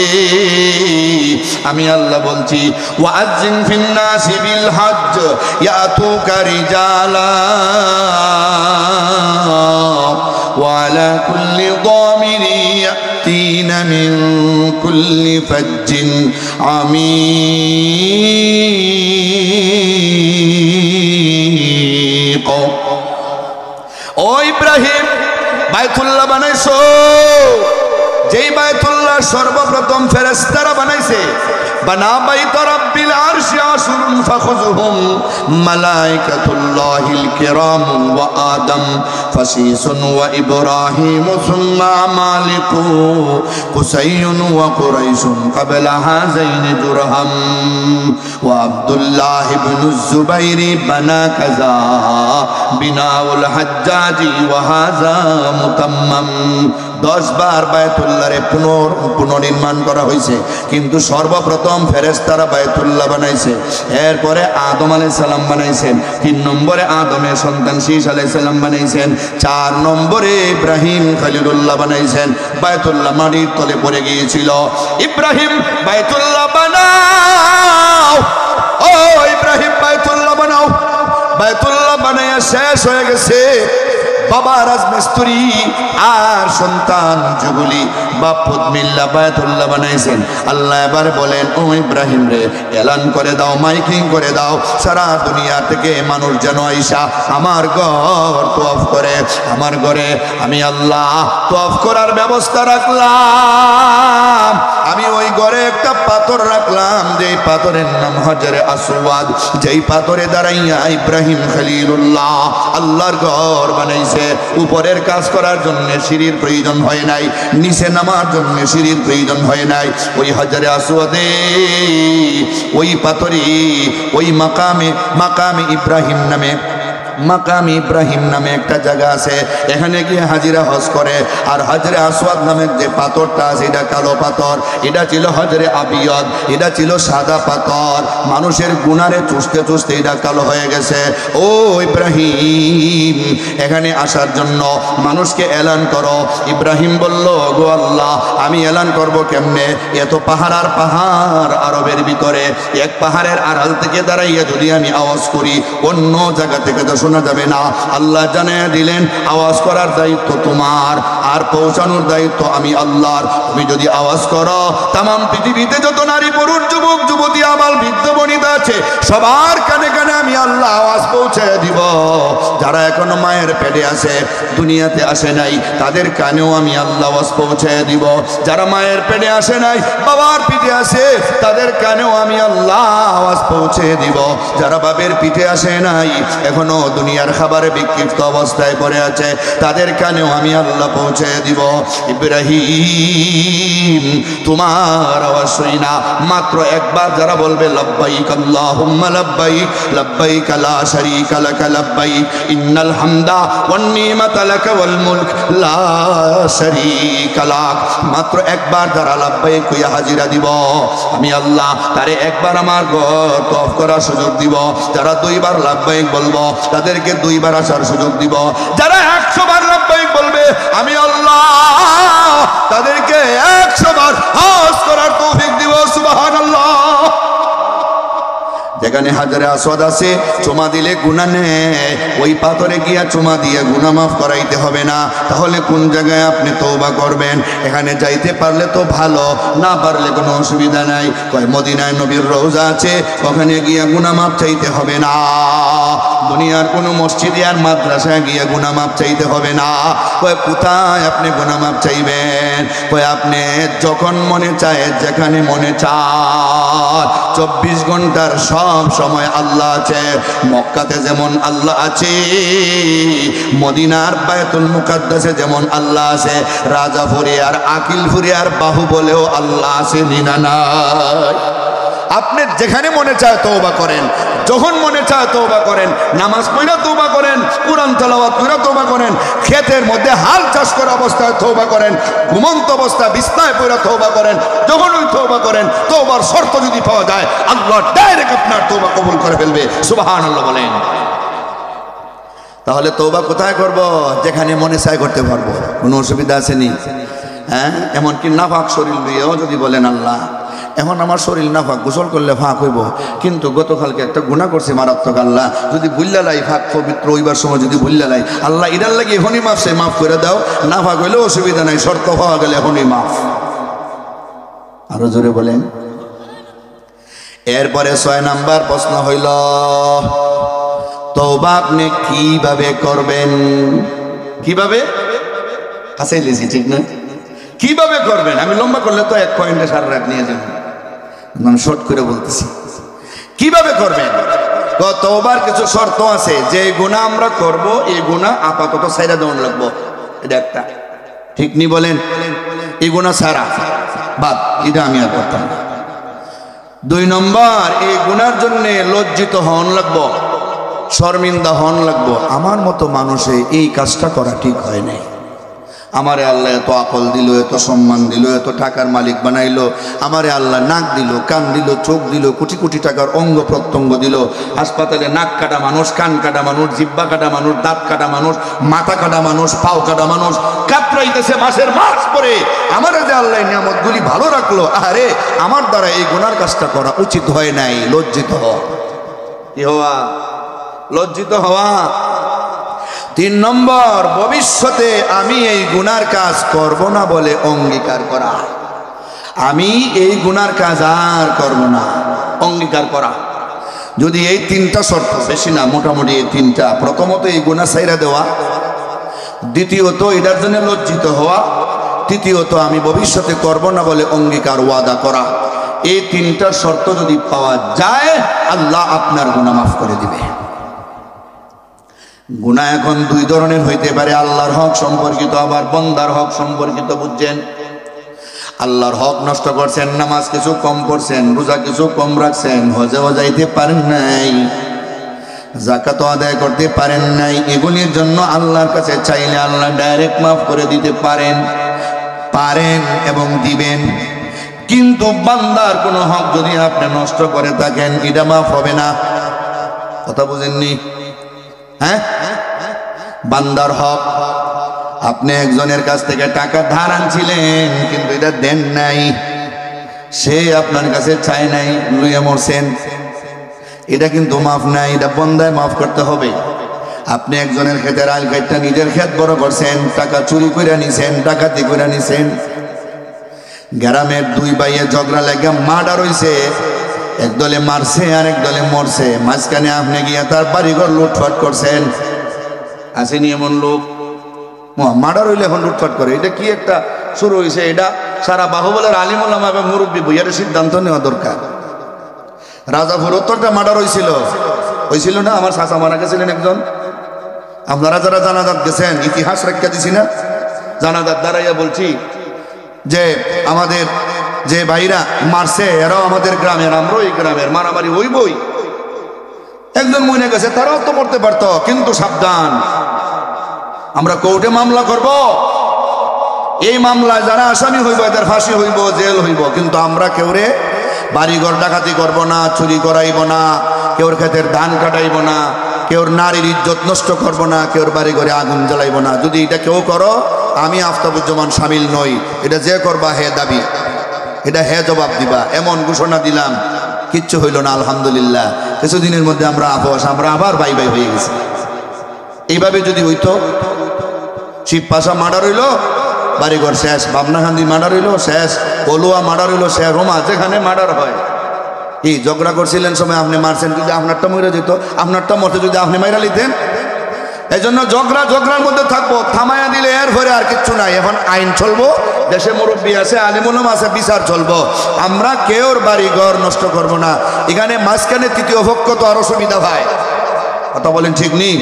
আমি আল্লাহ বলছি ওয়াজ্জিন ফিন নাসি বিল হজ্জ ইয়াতুকা রিজালা ওয়া আলা কুল্লি দামিরি ইয়াতিনা মিন কুল্লি ফাজ্জিন আমিক। ও ইব্রাহিম, বায়তুল্লাহ বানাইছো, যেই বায়তুল্লাহ সর্বপ্রথম ফেরেশতারা বানাইছে। বানা বাইত রাব্বিল আরশি আশুরুন ফাখুযুহুম মালাইকাতুল্লাহিল কিরাম ওয়া আদম ফাসিসুন ওয়া ইব্রাহিম সুম্মা মালিকু কুসাইয়ুন ওয়া কুরাইশুন ক্বাবলা হাযাইনি দুরহাম ওয়া আব্দুল্লাহ ইবনুজ জুবাইরি বানা কাযা বিনাউল হাজ্জাজি ওয়া হাযা মুতাম্মাম। 10 বার বায়তুল্লাহরে পুনর্নির্মাণ করা হয়েছে, কিন্তু সর্বপ্রথম ফেরেশতারা বায়তুল্লাহ বায়তুল্লাহ বানাইছে। এরপরে আদম আলাইহিস সালাম বানাইছেন। 3 নম্বরে আদমের সন্তান শীস আলাইহিস সালাম বানাইছেন। 4 নম্বরে ইব্রাহিম খলিলুল্লাহ বানাইছেন। বায়তুল্লাহ মাটির তলে পড়ে গিয়েছিল। ইব্রাহিম বায়তুল্লাহ বানাও, ও ইব্রাহিম বায়তুল্লাহ বানাও। বায়তুল্লাহ বানাইয়া শেষ হয়ে গেছে। বাবা রাজমিস্ত্রি আর সন্তান যুগলি বাপুত মিল্লা বায়তুল্লাহ বানাইছেন। আল্লাহ এবার বলেন, ও ইব্রাহিম রে, এলান করে দাও, মাইকিং করে দাও, সারা দুনিয়া থেকে মানুষ যেন আইসা আমার ঘর তওয়াফ করে। আমার ঘরে আমি আল্লাহ তওয়াফ করার ব্যবস্থা রাখলাম। আমি ওই ঘরে একটা পাথর রাখলাম, যেই পাথরের নাম হাজরে আসওয়াদ। যেই পাথরে দাঁড়াইয়া ইব্রাহিম খলিলুল্লাহ আল্লাহর ঘর বানাইছে। উপরের কাজ করার জন্য সিঁড়ির প্রয়োজন হয় নাই, নিচে নামার জন্য সিঁড়ির প্রয়োজন হয় নাই। ওই হাজরে আসওয়াদে, ওই পাথরে, ওই মাকামে ইব্রাহিম নামে একটা জায়গা আছে। এখানে গিয়ে হাজিরা হজ করে। আর হাজরে আসওয়াদ নামের যে পাথরটা আছে, এটা কালো পাথর। এটা ছিল হাজরে আবিয়াদ, এটা ছিল সাদা পাথর। মানুষের গুনারে চুষতে চুষতে এটা কালো হয়ে গেছে। ও ইব্রাহিম, এখানে আসার জন্য মানুষকে এলান করো। ইব্রাহিম বলল, গো আল্লাহ, আমি এলান করব কেমনে? এত পাহাড় আর পাহাড় আরবের ভিতরে, এক পাহাড়ের আড়াল থেকে দাঁড়াইয়া যদি আমি আওয়াজ করি, অন্য জায়গা থেকে তো শোনা যাবে না। আল্লাহ জানিয়ে দিলেন, আওয়াজ করার দায়িত্ব তোমার, আর পৌঁছানোর দায়িত্ব আমি আল্লাহর। তুমি যদি আওয়াজ করো, তামাম পৃথিবীতে যত নারী পুরুষ যুবক যুবতী আবাল বৃদ্ধ বনিতা আছে, সবার কানে কানে আমি আল্লাহ আওয়াজ পৌঁছে দিব। যারা এখনো মায়ের পেটে আছে, দুনিয়াতে আসে নাই, তাদের কানেও আমি আল্লাহ আওয়াজ পৌঁছে দিব। যারা মায়ের পেটে আসে নাই, বাবার পিঠে আছে, তাদের কানেও আমি আল্লাহ আওয়াজ পৌঁছে দিব। যারা বাবের পিঠে আসে নাই, এখনো দুনিয়ার খাবারে বিক্ষিপ্ত অবস্থায় পড়ে আছে, তাদের কানেও আমি আল্লাহ পৌঁছে দিব। ইব্রাহিম, তোমার আওয়াজ শুনি না, মাত্র একবার যারা বলবে লব্বাইক আল্লাহুম্মা লব্বাইক, লব্বাইক লা শারীকা লাক লব্বাইক, ইন্নাল হামদা ওয়ান নি'মাতা লাক ওয়াল মুলক লা শারীকা লাক, মাত্র একবার যারা লব্বাইক কইয়া হাজিরা দিব, আমি আল্লাহ তারে একবার আমার ঘর তওয়াফ করার সুযোগ দিব। যারা 2 বার লব্বাইক বলবো, তাদেরকে 2 বার আসার সুযোগ দিব। যারা 100 বার লব্বাইক বলবে, আমি আল্লাহ তাদেরকে 100 বার হজ করার তৌফিক দিব। সুবহানাল্লাহ। যেখানে হাজরে আসওয়াদ আছে, চুমা দিলে গুনাহ নেই, ওই পাথরে গিয়া চুমা দিয়ে গুনাহ মাফ করাইতে হবে না। তাহলে কোন জায়গায় আপনি তওবা করবেন? এখানে যাইতে পারলে তো ভালো, না পারলে কোনো অসুবিধা নাই। কয় মদিনায় নবীর রওজা আছে, ওখানে গিয়া গুনাহ মাফ চাইতে হবে না। দুনিয়ার কোনো মসজিদে আর মাদ্রাসায় গিয়া গুনাহ মাফ চাইতে হবে না। কয় কোথায় আপনি গুনাহ মাফ চাইবেন? কয় আপনি যখন মনে চায়, যেখানে মনে চায়, 24 ঘন্টার সব সময় আল্লাহ আছে। মক্কাতে যেমন আল্লাহ আছে, মদিনার বায়তুল মুকাদ্দাসে যেমন আল্লাহ আছে, রাজাপুরে আর আকিলপুরে আর বাহুবলেও আল্লাহ আছে, নিনা নাই। আপনি যেখানে মনে চায় তওবা করেন, যখন মনে চায় তওবা করেন, নামাজ পড়া তওবা করেন, কুরআন তেলাওয়াত করে তওবা করেন, ক্ষেতের মধ্যে হাল চাষ করা অবস্থায় তওবা করেন, ঘুমন্ত অবস্থায় বিছনায় পড়ে তওবা করেন। যখন ওই তওবা করেন, তওবার শর্ত যদি পাওয়া যায়, আল্লাহ ডাইরেক্ট আপনার তওবা কবুল করে ফেলবে। সুবহানাল্লাহ বলেন। তাহলে তওবা কোথায় করব? যেখানে মনে চায় করতে পারবো, কোনো অসুবিধা আছে নি? হ্যাঁ, এমনকি নাপাক শরীর দিয়েও যদি বলেন, আল্লাহ এখন আমার শরীর নাফাক, গোসল করলে ফাঁক হইব, কিন্তু গতকালকে একটা গুনাহ করছি মারাত্মক, আল্লাহ যদি ভুল্লা লাই, ফাঁক পবিত্র হইবার সময় যদি ভুল্লা লাই, আল্লাহ ইরার লাগে এখনই মাফ চাই, মাফ করে দাও। নাফাক হইলেও অসুবিধা নাই, শর্ত পাওয়া গেলে এখনই মাফ। আরো জোরে বলেন। এরপরে 6 নাম্বার প্রশ্ন হইল, তওবা আপনি কিভাবে করবেন? কিভাবে? হাসাই লেছি, ঠিক না? কিভাবে করবেন? আমি লম্বা করলে তো 1 পয়েন্টে সারা রাত নিয়ে যাব, আমি শর্ট করে বলতেছি। কিভাবে করবেন? তওবার কিছু শর্ত আছে। যে গুনাহ আমরা করব, এই গুনাহ আপাতত ছাইরা দেওয়া লাগবে, এটা একটা, ঠিক নি বলেন? এই গুনাহ ছাড়া বাদ, এটা আমি আর করতাম না। 2 নম্বর, এই গুনার জন্য লজ্জিত হন লাগবো, শর্মিন্দা হন লাগবো, আমার মতো মানুষে এই কাজটা করা ঠিক হয় নাই, আমারে আল্লাহ এত আকল দিল, এত সম্মান দিল, এত টাকার মালিক বানাইলো। আমারে আল্লাহ নাক দিল, কান দিল, চোখ দিল, কোটি কোটি টাকার অঙ্গ প্রত্যঙ্গ দিল। হাসপাতালে নাক কাটা মানুষ, কান কাটা মানুষ, জিব্বা কাটা মানুষ, দাঁত কাটা মানুষ, মাথা কাটা মানুষ, পাও কাটা মানুষ কাতরাইতেছে মাসের মাস পরে। আমারে যে আল্লাহ নিয়ামতগুলি ভালো রাখলো, আরে আমার দ্বারা এই গুনার কাজটা করা উচিত হয় নাই। লজ্জিত হওয়া, কি হওয়া? লজ্জিত হওয়া। 3 নম্বর, ভবিষ্যতে আমি এই গুনার কাজ করব না বলে অঙ্গীকার করা। আমি এই গুনার কাজ আর করব না, অঙ্গীকার করা। যদি এই 3টা শর্ত, বেশি না, মোটামুটি এই 3টা, প্রথমত এই গুনাহ ছাইরা দেওয়া, দ্বিতীয়ত এটার জন্য লজ্জিত হওয়া, তৃতীয়ত আমি ভবিষ্যতে করব না বলে অঙ্গীকার ওয়াদা করা। এই 3টা শর্ত যদি পাওয়া যায়, আল্লাহ আপনার গুনাহ মাফ করে দিবে। গুনাহ এখন 2 ধরনের হইতে পারে, আল্লাহর হক সম্পর্কিত, আবার বান্দার হক সম্পর্কিত। বুঝছেন? আল্লাহর হক নষ্ট করছেন, নামাজ কিছু কম পড়ছেন, রোজা কিছু কম রাখছেন, হজেও যাইতে পারেন নাই, যাকাত আদায় করতে পারেন নাই, এগুলির জন্য আল্লাহর কাছে চাইলে আল্লাহ ডাইরেক্ট মাফ করে দিতে পারেন এবং দিবেন। কিন্তু বান্দার কোনো হক যদি আপনি নষ্ট করে থাকেন, এটা মাফ হবে না। কথা বুঝেননি? হ্যাঁ, বান্দার হক, আপনি একজনের কাছ থেকে টাকা ধার আনছিলেন কিন্তু এটা দেন নাই, সে আপনার কাছে চায় নাই, লুইয়া মরছেন, এটা কিন্তু মাফ নাই, এটা বন্দায় মাফ করতে হবে। আপনি একজনের ক্ষেতের আল কাইটটা নিজের ক্ষেত বড় করছেন, টাকা চুরি করে নিছেন, ডাকাতি করে নিছেন, গ্রামের 2 ভাইয়ে ঝগড়া লেগে মার্ডার হইছে, এক দলে মারছে আর এক দলে মরছে, মাঝখানে আপনি গিয়া তার বাড়িঘর লুটফাট করছেন। আসেনি এমন লোক? মার্ডার হইলে এখন লুটফাট করে, এটা কি একটা শুরু হয়েছে? এটা সারা বাহুবলের আলিম ওলামা এবং মুরব্বী বইয়ের সিদ্ধান্ত নেওয়া দরকার। রাজাপুর উত্তরটা মার্ডার হয়েছিল না? আমার চাচা মারা গেছিলেন একজন। আপনারা যারা জানাজাত গেছেন, ইতিহাস রেখা দিছি না, জানাজাত দাঁড়াইয়া বলছি যে আমাদের যে ভাইরা মারছে এরাও আমাদের গ্রামের, আমরাও এই গ্রামের, মারামারি হইবই। একজন মনে গেছে, তারাও তো করতে পারতো, কিন্তু সাবধান, আমরা কোর্টে মামলা করব, এই মামলায় যারা আসামি হইব এদের ফাঁসি হইব, জেল হইব, কিন্তু আমরা কেউরে বাড়িঘর ডাকাতি করব না, চুরি করাইব না, কেউর ক্ষেতের ধান কাটাইব না, কেউর নারীর ইজ্জত নষ্ট করব না, কেউর বাড়ি ঘরে আগুন জ্বালাইব না। যদি এটা কেউ করো, আমি আফতাবুজ্জামান শামিল নই, এটা যে করবা হে দাবি, এটা হে জবাব দিবা, এমন ঘোষণা দিলাম। কিচ্ছু হইল না, আলহামদুলিল্লাহ। কিছুদিনের মধ্যে আমরা আবার বাই হয়ে গেছি। এইভাবে যদি হইতো, শিবপাশা মার্ডার হইল, বাড়িঘর শেষ, বাবনাখান্দি মার্ডার হইল শেষ, কলুয়া মার্ডার হইল শেষ, রোমা যেখানে মার্ডার হয়। এই ঝগড়া করছিলেন সময় আপনি মারছেন, যদি আপনারটা মরে যেত, আপনারটা মরতে যদি আপনি মাইরা লিতেন। এই জন্য ঝগড়ার মধ্যে থাকবো, থামাইয়া দিলে এর ভরে আর কিচ্ছু নাই। এখন আইন চলবো, দেশে মুরব্বী আছে, আলিমুলম আছে, বিচার চলবো। আমরা কেউর বাড়ি ঘর নষ্ট করব না। এখানে মাঝখানে 3য় পক্ষ তো আরো সুবিধা হয়, কথা বলেন ঠিক নেই?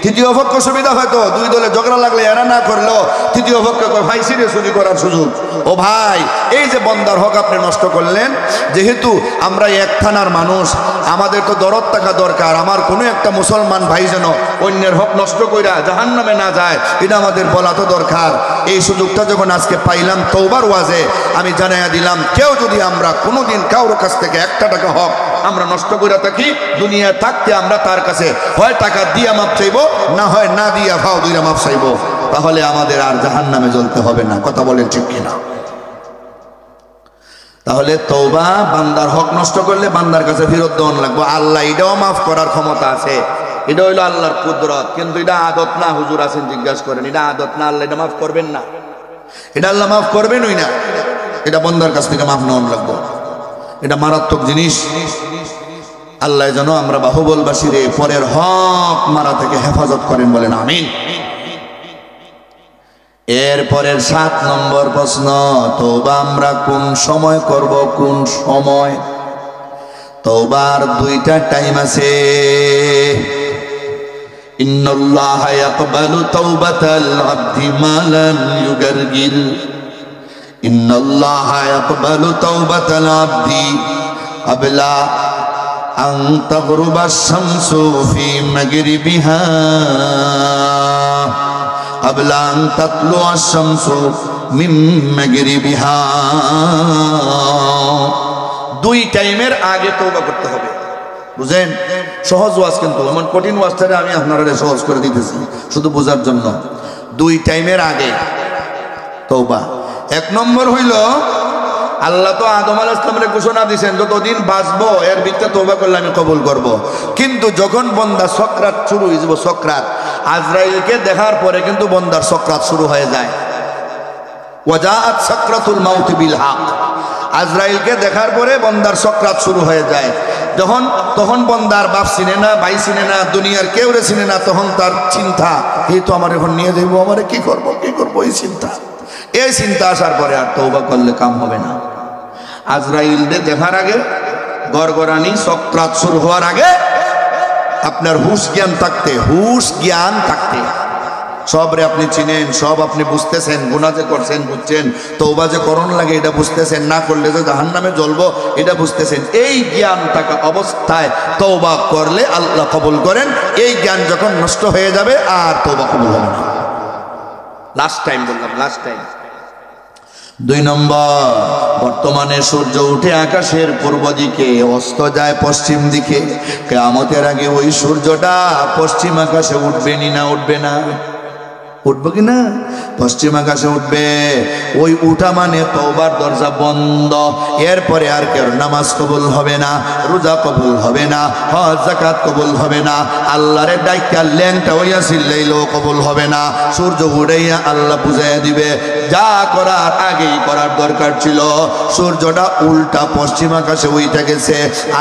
3য় পক্ষ সুবিধা হয়তো, 2 দলে ঝগড়া লাগলে এরা না করলো, 3য় পক্ষ ভাই সিরে চুরি করার সুযোগ। ও ভাই, এই যে বন্দার হক আপনি নষ্ট করলেন, যেহেতু আমরা এক থানার মানুষ, আমাদের তো দরদ থাকা দরকার। আমার কোনো একটা মুসলমান ভাই যেন অন্যের হক নষ্ট কইরা জাহান্নামে না যায়, এটা আমাদের বলা তো দরকার। এই সুযোগটা যখন আজকে পাইলাম তওবার ওয়াজে, আমি জানাইয়া দিলাম, কেউ যদি আমরা কোনোদিন কারোর কাছ থেকে 1 টাকা হক আমরা নষ্ট করে থাকি, দুনিয়া থাকতে আমরা তার কাছে হয় টাকা দিয়া মাপ চাইব, না হয় না দিয়া ভাও দুইরা মাপ চাইব, তাহলে আমাদের আর জাহান্নামে জ্বলতে হবে না। কথা বলেন ঠিক কিনা? তাহলে তওবা, বান্দার হক নষ্ট করলে বান্দার কাছে ফেরত দেওয়ান লাগবে। আল্লাহ এটাও মাফ করার ক্ষমতা আছে, এটা হইলো আল্লাহর কুদরত। কিন্তু এটা আদত না, হুজুর আছেন জিজ্ঞাসা করেন, এটা আদত না, আল্লাহ এটা মাফ করবেন না, এটা আল্লাহ মাফ করবেনই না, এটা বান্দার কাছ থেকে মাফ নেওয়ান লাগবে। এটা মারাত্মক জিনিস। আল্লাহ যেন আমরা বাহুবলবাসীরে পরের হক মারা থেকে হেফাজত করেন, বলেন আমিন। এরপরের 7 নম্বর প্রশ্ন, তওবা আমরা কোন সময় করব? কোন সময়? তওবার 2টা টাইম আছে। ইন্নাল্লাহা ইয়াকবালু তাওবাতাল আবদি মা লাম ইউগারগির। ইন্নাল্লাহা ইয়াকবালু তাওবাতাল আবদি ক্বাবলা আন তাগরুবা আশ-শামসু ফি মাগরিবিহা। ক্বাবলা আন তাতলু আশ-শামসু মিন মাগরিবিহা। দুই টাইমের আগে তওবা করতে হবে। বুঝেন, সহজ ওয়াজ, কিন্তু এমন কঠিন ওয়াজটারে আমি আপনারা সহজ করে দিতেছি শুধু বোঝার জন্য। দুই টাইমের আগে তওবা। এক নম্বর হইল, আল্লাহ তো আদম আলাইহিস সালামের ঘোষণা দিয়েছেন যতদিন বাঁচবো এর ভিতরে তওবা করলে আমি কবুল করব। কিন্তু যখন বন্দা সকরাত শুরু হয়ে যাব, সকরাত আজরাইলকে দেখার পরে কিন্তু বন্দার সকরাত শুরু হয়ে যায়। ওয়াজাআত সাকরাতুল মাউত বিল হক, আজরাইলকে দেখার পরে বন্দার সকরাত শুরু হয়ে যায়। তখন বন্দার বাপ চিনে না, ভাই চিনে না, দুনিয়ার কেউ রে চিনে না। তখন তার চিন্তা, এই তো আমার এখন নিয়ে যাইবো, আমারে কি করব এই চিন্তা। এই চিন্তা আসার পরে আর তওবা করলে কাম হবে না। আজরাইল দেখার আগে, গড়গড়ানি সকরাত শুরু হওয়ার আগে আপনার হুশ জ্ঞান থাকতে, সবরে আপনি চিনেন, সব আপনি বুঝতেছেন, গুনাহ যে করছেন বুঝছেন, তওবা যে করণ লাগে এটা বুঝতেছেন, না করলে যে জাহান্নামে জ্বলবো এটা বুঝতেছেন। এই জ্ঞান থাকা অবস্থায় তওবা করলে আল্লাহ কবুল করেন। এই জ্ঞান যখন নষ্ট হয়ে যাবে আর তওবা কবুল হবে না। লাস্ট টাইম বললাম, লাস্ট টাইম। দুই নম্বর, বর্তমানে সূর্য উঠে আকাশের পূর্ব দিকে, অস্ত যায় পশ্চিম দিকে। কিয়ামতের আগে ওই সূর্যটা পশ্চিম আকাশে উঠবে না? উঠবে কি না? পশ্চিম আকাশে উঠবে। ওই উঠা মানে তওবার দরজা বন্ধ। এরপরে আর কেউ নামাজ কবুল হবে না, রোজা কবুল হবে না, হজ যাকাত কবুল হবে না, আল্লাহরে ডাইকা ল্যাংটা হইয়া চিল্লাইলেও কবুল হবে না। সূর্য উড়াইয়া আল্লাহ বুঝাইয়া দিবে যা করার আগেই করার দরকার ছিল। সূর্যটা উল্টা পশ্চিম আকাশে উইঠা গেছে,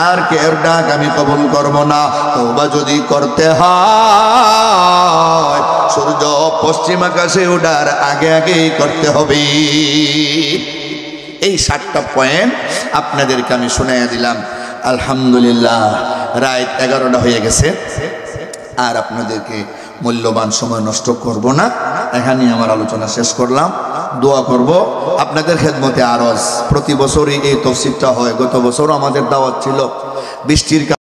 আর কেউ ডাক আমি কবুল করব না। তওবা যদি করতে হয় সূর্য পশ্চিম আকাশে ওঠার আগেই করতে হবে। এই 7টা পয়েন্ট আপনাদেরকে আমি শোনাইয়া দিলাম। আলহামদুলিল্লাহ, রাত 11টা হয়ে গেছে, আর আপনাদেরকে মূল্যবান সময় নষ্ট করব না। এখানে আমার আলোচনা শেষ করলাম। দোয়া করব আপনাদের খেদমতে আরজ। প্রতি বছরই এই তাফসীরটা হয়, গত বছরও আমাদের দাওয়াত ছিল, বৃষ্টির